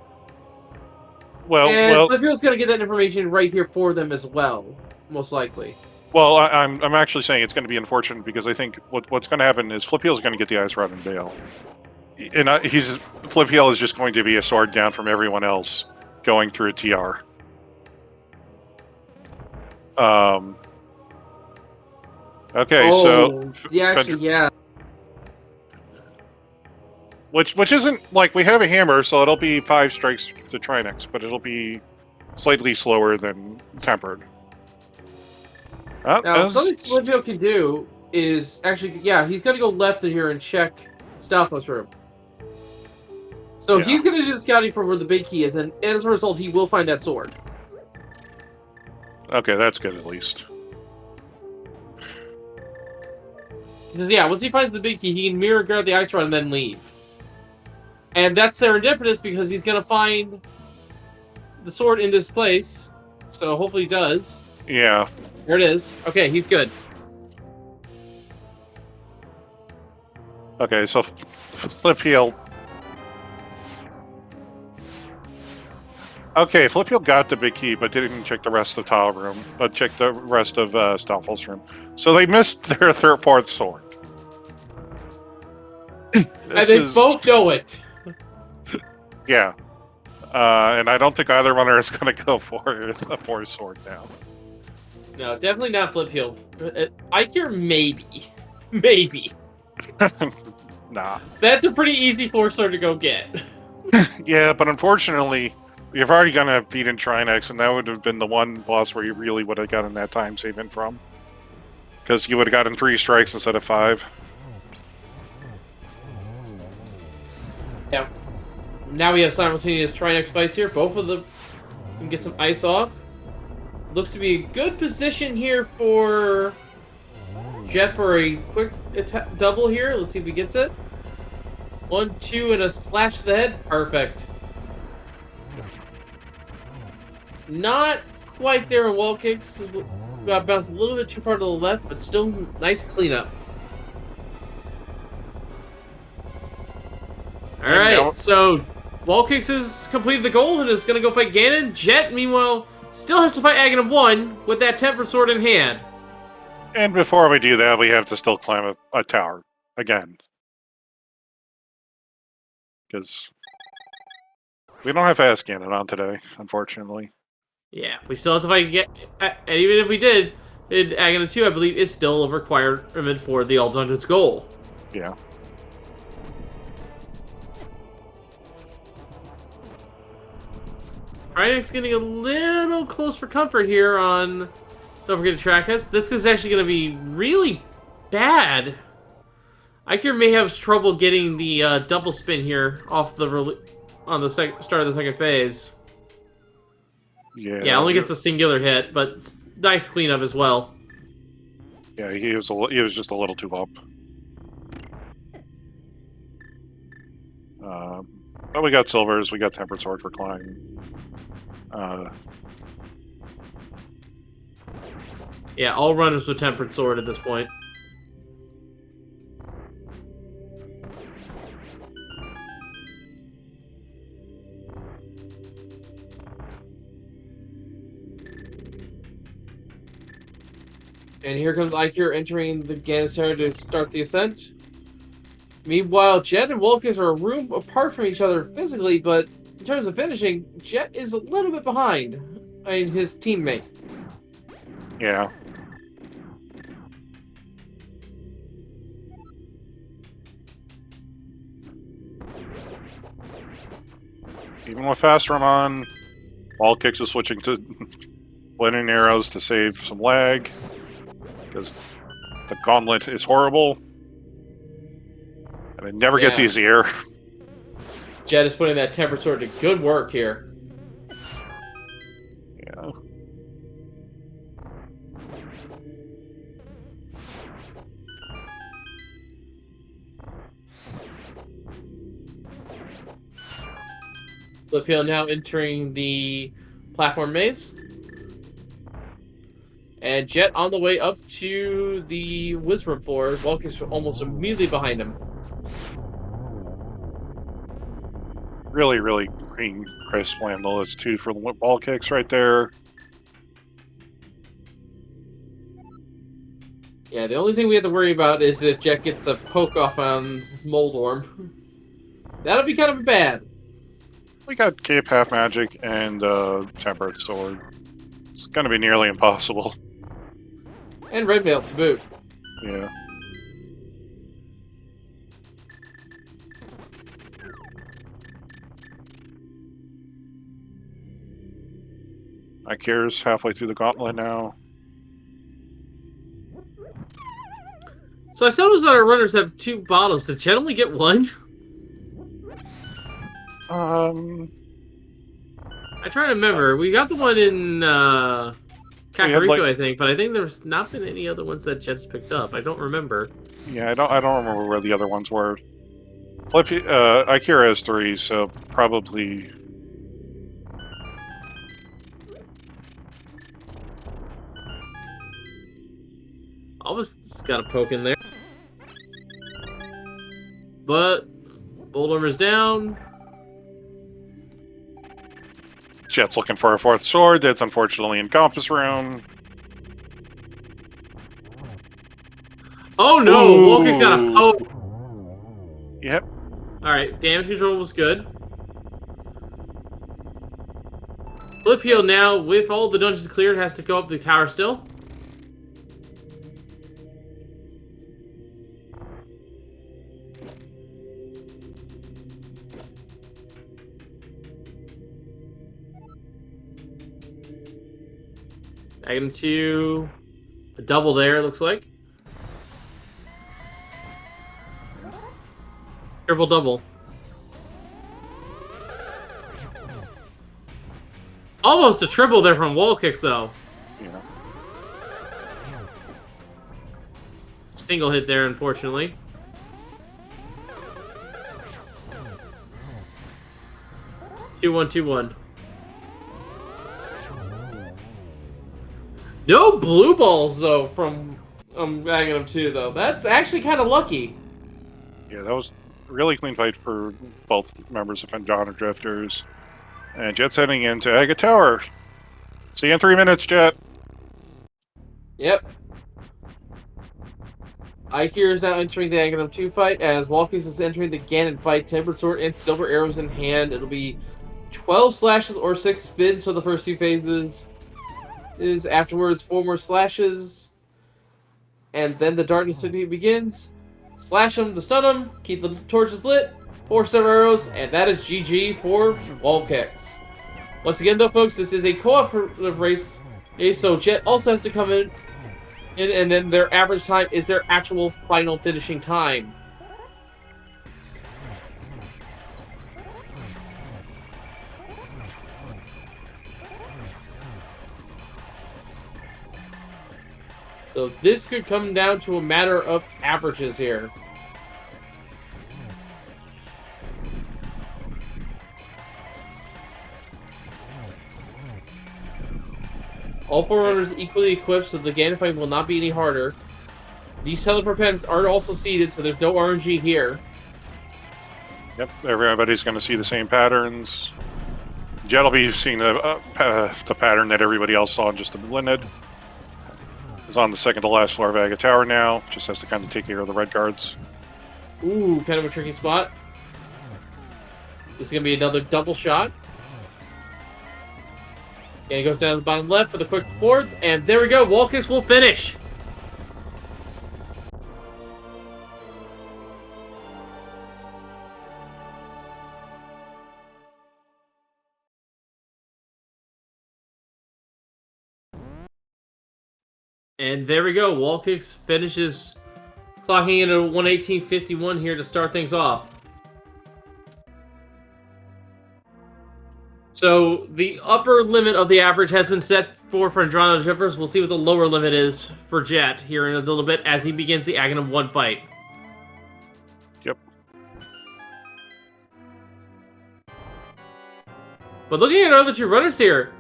And Flipio's going to get that information right here for them as well, most likely. Well, I'm actually saying it's going to be unfortunate because I think what's going to happen is Flipio is going to get the ice rod and bail, and Flipio is just going to be a sword down from everyone else going through a TR. Okay, so yeah. Which isn't like we have a hammer, so it'll be 5 strikes to Trinex, but it'll be slightly slower than tempered. Now, something Flipio can do is actually, he's going to go left in here and check Stalfos' room. So he's going to do the scouting for where the big key is, and as a result, he will find that sword. Okay, that's good at least. Because, once he finds the big key, he can mirror grab the ice rod and then leave. And that's serendipitous because he's going to find the sword in this place. So hopefully he does. Yeah. There it is. Okay, he's good. Okay, so Flipio. Okay, Flipio got the big key, but didn't check the rest of the tile room. But checked the rest of Stalfos' room. So they missed their fourth sword. And they both know it. Yeah. And I don't think either runner is going to go for a fourth sword now. No, definitely not Flipio. Ikea, maybe. Maybe. Nah. That's a pretty easy 4-sword to go get. Yeah, but unfortunately, you've already going to have beaten Trinex, and that would have been the one boss where you really would have gotten that time saving from. Because you would have gotten 3 strikes instead of 5. Yeah. Now we have simultaneous Trinex fights here. Both of them can get some ice off. Looks to be a good position here for Jet for a quick double here. Let's see if he gets it. 1, 2, and a slash to the head. Perfect. Not quite there in wall kicks. Got bounced a little bit too far to the left, but still nice cleanup. Alright, so wall kicks has completed the goal and is going to go fight Ganon. Jet, meanwhile, still has to fight Aghanim 1 with that tempered sword in hand. And before we do that, we have to still climb a tower again. Because we don't have fast Ganon on today, unfortunately. Yeah, we still have to fight again. And even if we did, Aghanim 2, I believe, is still a requirement for the All Dungeons goal. Yeah. Trinex getting a little close for comfort here on Don't Forget to Track Us. This is actually going to be really bad. Ikea may have trouble getting the double spin here off the on the start of the second phase. Yeah, only gets a singular hit, but nice cleanup as well. Yeah, he was just a little too up. But we got silvers, we got tempered sword for climbing. Yeah, all runners with Tempered Sword at this point. And here comes Ikir entering the Ganasera to start the ascent. Meanwhile, Jet and Wolkis are a room apart from each other physically, but in terms of finishing, Jet is a little bit behind his teammate. Yeah. Even with fast run on, Wall Kicks is switching to blending arrows to save some lag, because the gauntlet is horrible. And it never gets easier. Jet is putting that Tempered Sword to good work here. Yeah. Fliphill now entering the platform maze. And Jet on the way up to the Wizard floor. Walker's almost immediately behind him. Really, really clean, crisp landle. It's 2 for the Wall Kicks right there. Yeah, the only thing we have to worry about is if Jet gets a poke off on Moldorm. That'll be kind of bad. We got Cape Half Magic and Tempered Sword. It's going to be nearly impossible. And Red Veil to boot. Yeah. Ikir's halfway through the gauntlet now. So I saw those other runners have 2 bottles. Did Jet only get 1? I try to remember. We got the one in Kakariko, I think, but I think there's not been any other ones that Jet's picked up. I don't remember. Yeah, I don't remember where the other ones were. Ikira has 3, so probably. Almost got a poke in there. But Boulder's down. Jet's looking for a 4th sword. That's unfortunately in Compass Room. Oh no! Wolkic's got a poke. Yep. Alright, damage control was good. Flip Heel now, with all the dungeons cleared, has to go up the tower still. Back into a double there, looks like. Triple double. Almost a triple there from Wall Kicks, though. Yeah. Single hit there, unfortunately. Two one, 2-1. No blue balls, though, from Magnum 2, though. That's actually kind of lucky. Yeah, that was a really clean fight for both members of Phendrana Drifters. And Jet's heading into Agate Tower. See you in 3 minutes, Jet. Yep. Ikir is now entering the Aghanim 2 fight, as Walkers is entering the Ganon fight. Tempered Sword and Silver Arrows in hand. It'll be 12 slashes or 6 spins for the first 2 phases. Afterwards 4 more slashes, and then the darkness city begins. Slash them to stun them, keep the torches lit, 4 silver arrows, and that is GG for Wall Kicks. Once again, though, folks, this is a cooperative race, so Jet also has to come in, and then their average time is their actual final finishing time. So this could come down to a matter of averages here. All 4 runners equally equipped, so the Ganon fight will not be any harder. These teleport patterns are also seeded, so there's no RNG here. Yep, everybody's going to see the same patterns. Jet will be seeing the pattern that everybody else saw in just a minute. He's on the second to last floor of Aga Tower now. Just has to kind of take care of the red guards. Ooh, kind of a tricky spot. This is going to be another double shot. And he goes down to the bottom left for the quick fourth. And there we go. Wall kicks will finish. And there we go. Wall kicks finishes, clocking in at 118.51 here to start things off. So the upper limit of the average has been set for Phendrana jumpers. We'll see what the lower limit is for Jet here in a little bit as he begins the Aghanim 1 fight. Yep. But looking at other 2 runners here,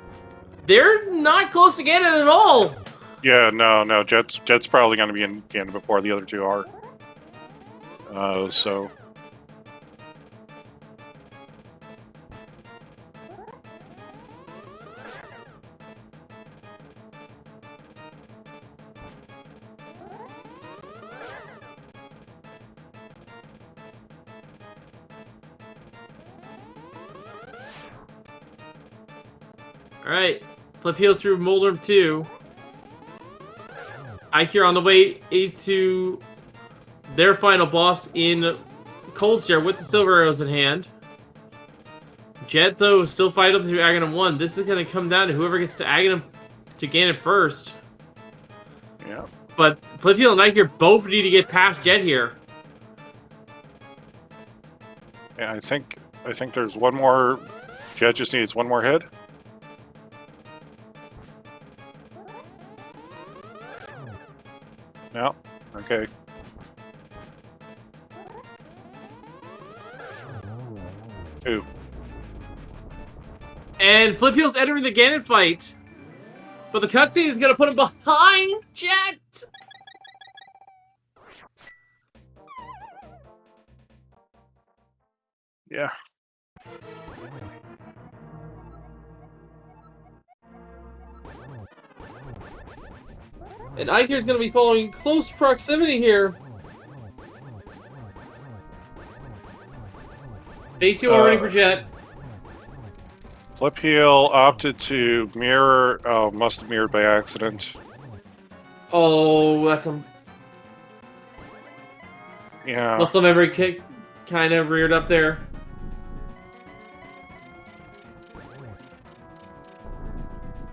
they're not close to Ganon at all. Yeah, no. Jet's probably going to be in Ganon before the other 2 are. So. Alright, flip heel through Moldrum 2. Ikir on the way to their final boss in Cold Stare with the silver arrows in hand. Jet, though, still fighting up through Aghanim 1. This is going to come down to whoever gets to Ganon first. Yeah. But flip heel and Ikir both need to get past Jet here. Yeah, I think there's one more. Jet just needs one more hit. No. Okay. Ooh. And flip heel's entering the Ganon fight. But the cutscene is going to put him behind Jet. Yeah. And Ikir's going to be following close proximity here. Phase 2 already for Jet. Flip heel opted to mirror. Oh, must have mirrored by accident. Oh, that's a... Yeah. muscle memory kick kind of reared up there.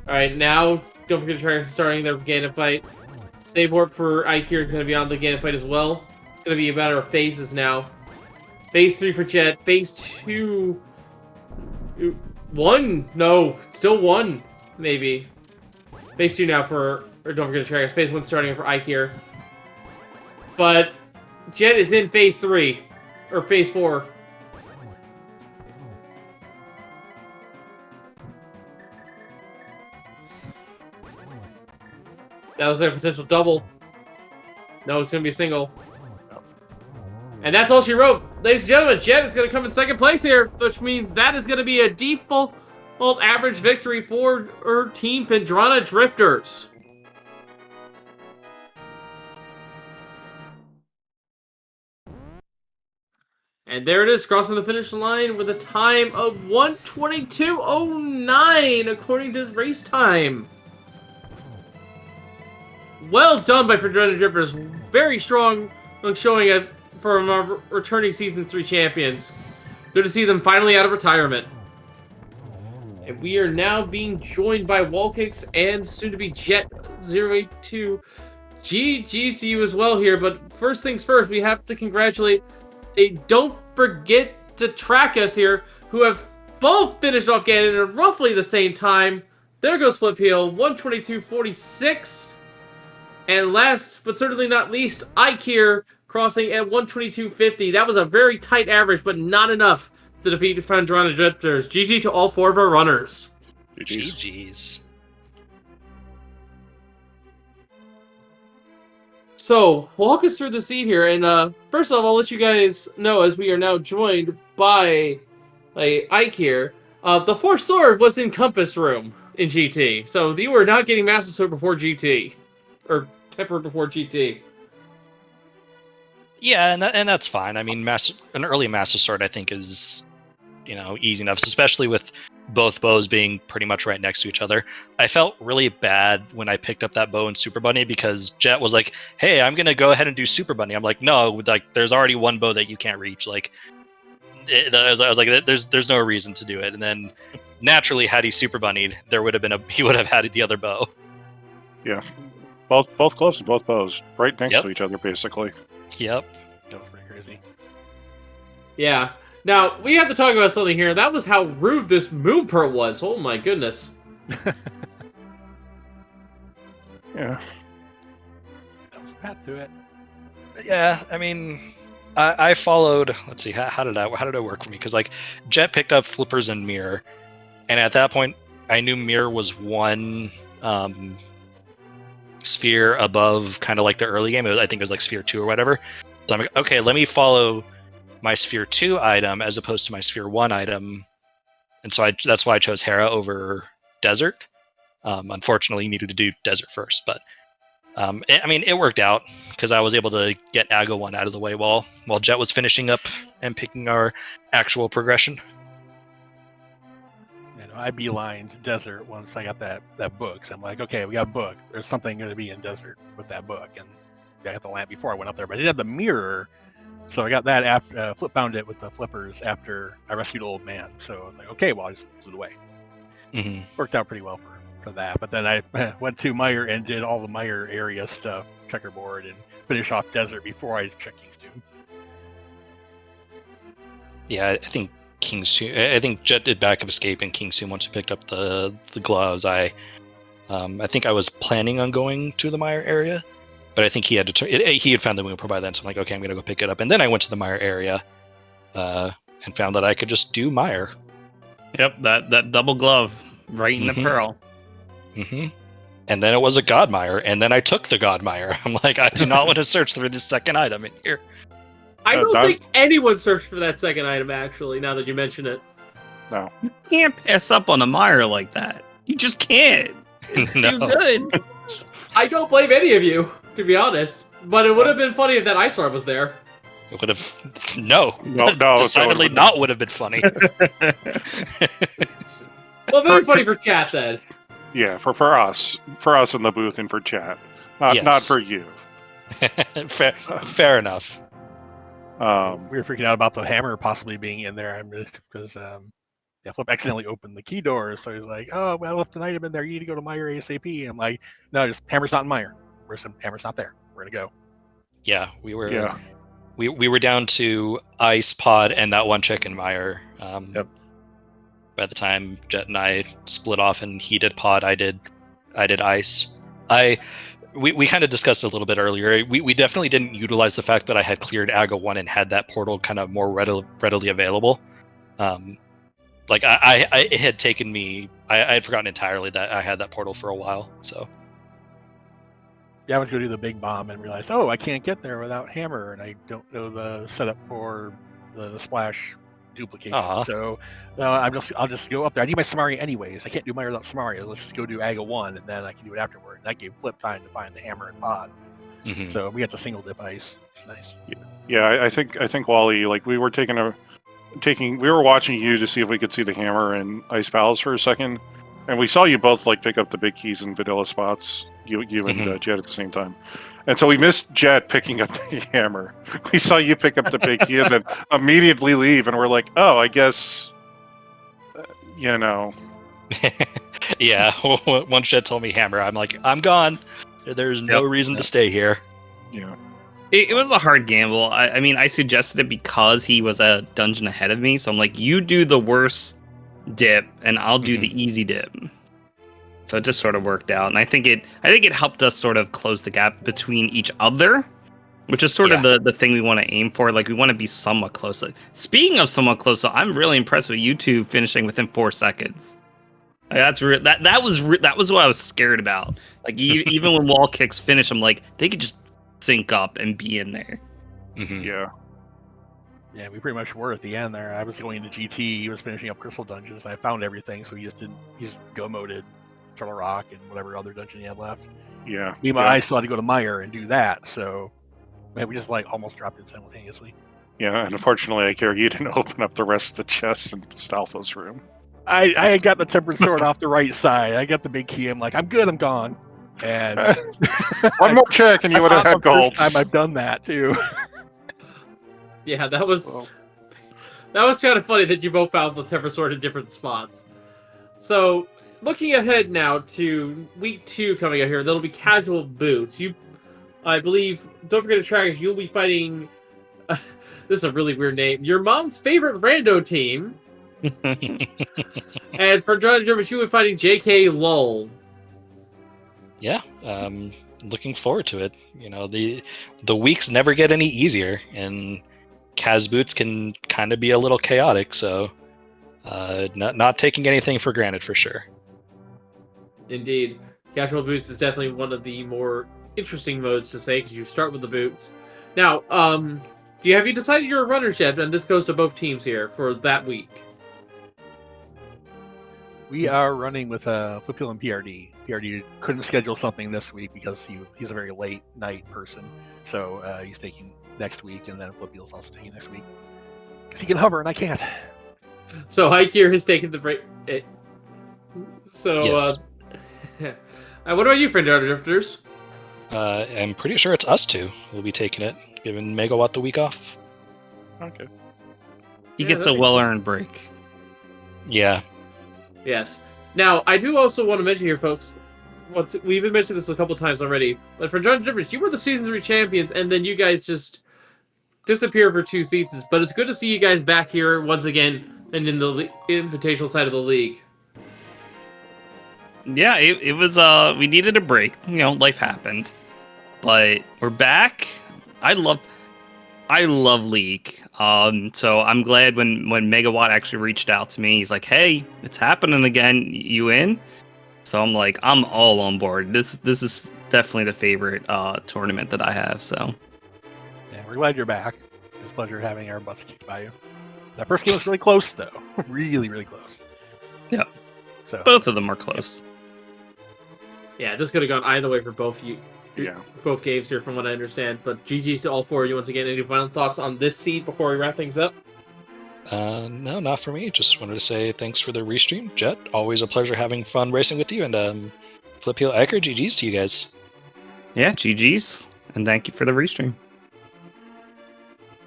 Alright, now don't forget to try starting their Ganon fight. Save warp for Ikir is going to be on the Ganon fight as well. It's going to be a matter of phases now. Phase 3 for Jet. Phase 2... 1? No, still 1, maybe. Phase 2 now for... Or don't forget to try Phase 1 starting for Ikir. But Jet is in Phase 3. Or Phase 4. That was a potential double. No, it's going to be a single. And that's all she wrote. Ladies and gentlemen, Jet is going to come in second place here, which means that is going to be a default average victory for her team, Phendrana Drifters. And there it is, crossing the finish line with a time of 1:22:09, according to race time. Well done by Phendrana Drifters. Very strong showing from our returning Season 3 champions. Good to see them finally out of retirement. And we are now being joined by Wallkicks and soon-to-be Jet082. GG's to you as well here, but first things first, we have to congratulate Don't Forget to Track Us here, who have both finished off Ganon at roughly the same time. There goes Flip Heel, 1:22:46. And last, but certainly not least, Ikir crossing at 1:22:50. That was a very tight average, but not enough to defeat the Phendrana Drifters. GG to all 4 of our runners. GG's. So, walk us through the scene here, and first off, I'll let you guys know, as we are now joined by Ike here, the Fourth Sword was in Compass Room in GT, so you were not getting Master Sword before GT, or Temper before GT. Yeah, and that's fine. I mean, an early Master Sword, I think, is easy enough, especially with both bows being pretty much right next to each other. I felt really bad when I picked up that bow in Super Bunny because Jet was like, "Hey, I'm gonna go ahead and do Super Bunny." I'm like, "No, like there's already one bow that you can't reach." Like, I was like, "There's no reason to do it." And then naturally, had he Super Bunnied, he would have had the other bow. Yeah, both gloves and both bows right next to each other, basically. Yep. That was pretty crazy. Yeah. Now, we have to talk about something here. That was how rude this moon pearl was. Oh my goodness. Yeah. That was path to it. Yeah, I mean, I followed. Let's see, how did it work for me? Because like Jet picked up flippers and mirror, and at that point, I knew mirror was one sphere above, kind of like the early game. I think it was like sphere 2 or whatever. So I'm like, okay, let me follow my sphere 2 item as opposed to my sphere 1 item, and so that's why I chose Hera over Desert. Unfortunately, you needed to do Desert first, but I mean, it worked out because I was able to get Aga 1 out of the way while Jet was finishing up and picking our actual progression. I beelined Desert once I got that book. So I'm like, okay, we got a book. There's something going to be in Desert with that book, and I got the lamp before I went up there, but I did have the mirror. So I got that after flip bound it with the flippers after I rescued Old Man. So I was like, okay, well, I just flew away. Mm-hmm. Worked out pretty well for that. But then I went to Meyer and did all the Meyer area stuff, checkerboard, and finish off Desert before I checked King's Doom. Yeah, I think I think Jet did Back of Escape and King Soon once he picked up the gloves. I think I was planning on going to the Meyer area, but I think he had he had found the Moonpearl by then, so I'm like, okay, I'm gonna go pick it up. And then I went to the Meyer area and found that I could just do Meyer. Yep, that double glove right in the pearl. Mm-hmm. And then it was a God Meyer, and then I took the God Meyer. I'm like, I do not want to search through this second item in here. I don't think anyone searched for that second item, actually, now that you mention it. No. You can't pass up on a Meyer like that. You just can't. It's too good. I don't blame any of you, to be honest. But it would have been funny if that ice orb was there. It would have... No, decidedly not would have been funny. Well, maybe funny for chat, then. Yeah, for us in the booth and for chat. Not for you. Fair enough. We were freaking out about the hammer possibly being in there because Flip accidentally opened the key door, so he's like, "Oh, well, I left an item in there. You need to go to Meyer ASAP." I'm like, "No, just hammer's not in Meyer. Hammer's not there. We're gonna go." Yeah, we were. Yeah. We were down to Ice, Pod, and that one chick in Meyer. Yep. By the time Jet and I split off, and he did Pod, I did Ice. We kind of discussed it a little bit earlier. We definitely didn't utilize the fact that I had cleared Aga 1 and had that portal kind of more readily available. Like it had taken me. I had forgotten entirely that I had that portal for a while. So. Yeah, I went to go do the big bomb and realized, oh, I can't get there without hammer, and I don't know the setup for the splash duplication. Uh-huh. So I'll just go up there. I need my Samaria anyways. I can't do Meyer without Samaria. Let's just go do Aga 1, and then I can do it afterward. That gave Flip time to find the hammer and pod. Mm-hmm. So we got to single dip Ice. Nice. Yeah, I think Wally, like we were we were watching you to see if we could see the hammer and Ice Palace for a second, and we saw you both like pick up the big keys in vanilla spots. You and Jet at the same time, and so we missed Jet picking up the hammer. We saw you pick up the big key and then immediately leave, and we're like, oh, I guess, Yeah. Once Jet told me hammer, I'm like, I'm gone. There's no reason to stay here. Yeah. It was a hard gamble. I mean, I suggested it because he was a dungeon ahead of me, so I'm like, you do the worst dip, and I'll do the easy dip. So it just sort of worked out, and I think it helped us sort of close the gap between each other, which is sort of the thing we want to aim for. Like, we want to be somewhat close. Speaking of somewhat close, I'm really impressed with you two finishing within 4 seconds. Like, that was what I was scared about. Like even when wall kicks finish, I'm like, they could just sync up and be in there. Mhm. Yeah. Yeah, we pretty much were at the end there. I was going into GT, he was finishing up Crystal Dungeons. I found everything, so he just go moded Turtle Rock and whatever other dungeon he had left. Yeah. Meanwhile, yeah. I still had to go to Meyer and do that, so man, we just like almost dropped in simultaneously. Yeah, and unfortunately, I care you didn't open up the rest of the chests in Stalfo's room. I got the tempered sword off the right side. I got the big key. I'm like, I'm good, I'm gone. And One more check, and you would have had gold. First time I've done that too. Yeah, that was kind of funny that you both found the temper sword in different spots. So, looking ahead now to week 2 coming out here, that'll be casual boots. I believe, don't forget to track us. You'll be fighting. This is a really weird name. Your mom's favorite rando team. And for John Jervis, you were fighting J.K. Lull. Yeah, looking forward to it. You know, the weeks never get any easier, and Kaz boots can kind of be a little chaotic. So, not taking anything for granted for sure. Indeed, casual boots is definitely one of the more interesting modes to say because you start with the boots. Now, have you decided your runners yet? And this goes to both teams here for that week. We are running with Flipil and PRD. PRD couldn't schedule something this week because he's a very late night person. So he's taking next week, and then Flipil's also taking next week. Because he can hover and I can't. So Haikyr has taken the break. So, Yes. What about you, Phendrana Drifters? I'm pretty sure it's us two who'll be taking it, giving Megawatt the week off. Okay. He Yeah, gets a that'd be well-earned break. Yeah. Yes. Now, I do also want to mention here, folks, we've even mentioned this a couple times already, but for John Drifters, you were the Season 3 champions, and then you guys just disappear for 2 seasons. But it's good to see you guys back here once again and in the invitational side of the league. Yeah, it was we needed a break. You know, life happened. But we're back. I love League. So I'm glad when Megawatt actually reached out to me. He's like, "Hey, it's happening again. You in?" So I'm like, I'm all on board. This is definitely the favorite tournament that I have. So Yeah, we're glad you're back. It's a pleasure having our butts kicked by you. That first game was really close, though. really, really close. Yeah. So both of them are close. Yeah, this could have gone either way for both you. Yeah. Both games here, from what I understand. But GG's to all 4 of you once again. Any final thoughts on this seed before we wrap things up? No, not for me. Just wanted to say thanks for the restream, Jet. Always a pleasure having fun racing with you, and Flipil Ecker, GG's to you guys. Yeah, GG's, and thank you for the restream.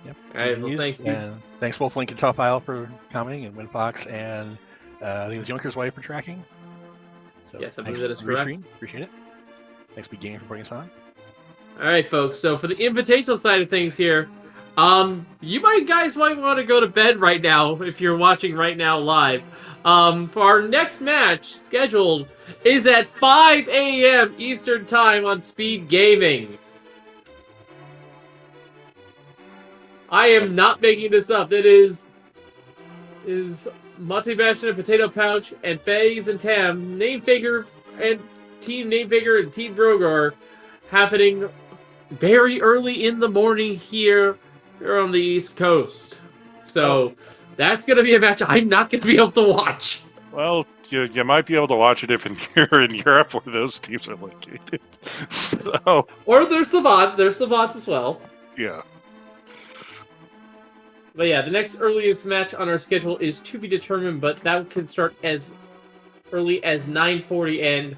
Yep. All right, well, thank you. And thanks both Link and Tough Isle for commenting, and Windfox and I think it was Junker's wife for tracking. So Yes, I thanks believe that is for the correct. restream. Appreciate it. Thanks, SpeedGaming, for putting us on. All right, folks. So for the invitational side of things here, you guys might want to go to bed right now if you're watching right now live. For our next match scheduled is at 5 a.m. Eastern Time on SpeedGaming. I am not making this up. It is Monty Bastion and Potato Pouch and FaZe and Tam, Name Figure and Team Name Figure and Team Brogar, happening very early in the morning here on the East Coast. So that's going to be a match I'm not going to be able to watch. Well, you might be able to watch it if you're in Europe where those teams are located. So, Or there's the VODs. There's the VODs as well. yeah. But yeah, the next earliest match on our schedule is to be determined, but that can start as early as 9:40. And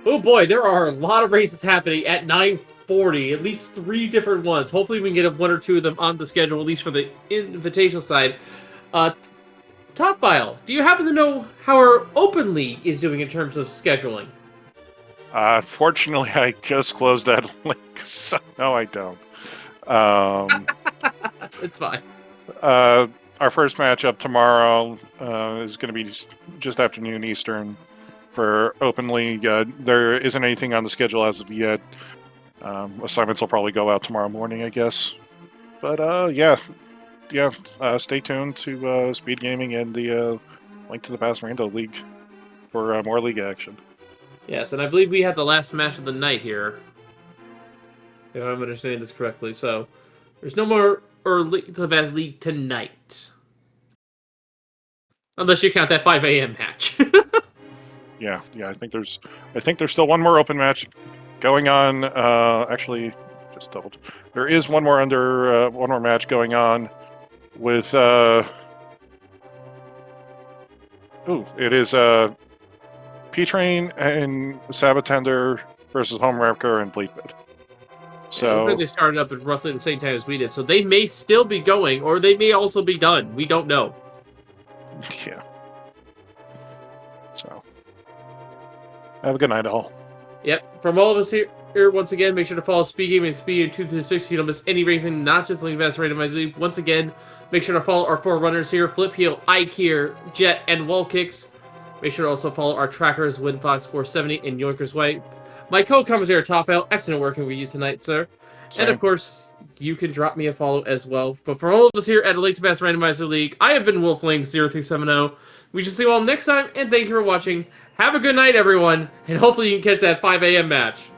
oh boy, there are a lot of races happening at 9:40. At least 3 different ones. Hopefully, we can get 1 or 2 of them on the schedule, at least for the invitational side. Top File, do you happen to know how our Open League is doing in terms of scheduling? Unfortunately, I just closed that link, so no, I don't. It's fine. Our first matchup tomorrow is going to be just afternoon Eastern for Open League. There isn't anything on the schedule as of yet. Assignments will probably go out tomorrow morning, I guess. But stay tuned to SpeedGaming and the Link to the Past Rando League for more league action. Yes, and I believe we have the last match of the night here. if I'm understanding this correctly. So there's no more early to the Vaz League tonight. Unless you count that 5 a.m. match. Yeah. I think there's still one more open match going on. Actually, just doubled. There is one more match going on with. It is P-Train and Sabatender versus Home Wrecker and Fleetwood. So it looks like they started up at roughly the same time as we did, so they may still be going, or they may also be done. We don't know. Yeah. So have a good night, all. Yep. From all of us here, once again, make sure to follow SpeedGaming and Speed 236 so you don't miss any racing, not just Link Vast Randomizer League. Once again, make sure to follow our 4 runners here, Flip Heel, Ike here, Jet, and Wall Kicks. Make sure to also follow our trackers, WinFox470 and Yoinkers White. My co-commentator, Tophail, excellent working with you tonight, sir. Same. And of course, you can drop me a follow as well. But for all of us here at Link to Vast Randomizer League, I have been Wolfling0370. We shall see you all next time, and thank you for watching. Have a good night, everyone, and hopefully you can catch that 5 a.m. match.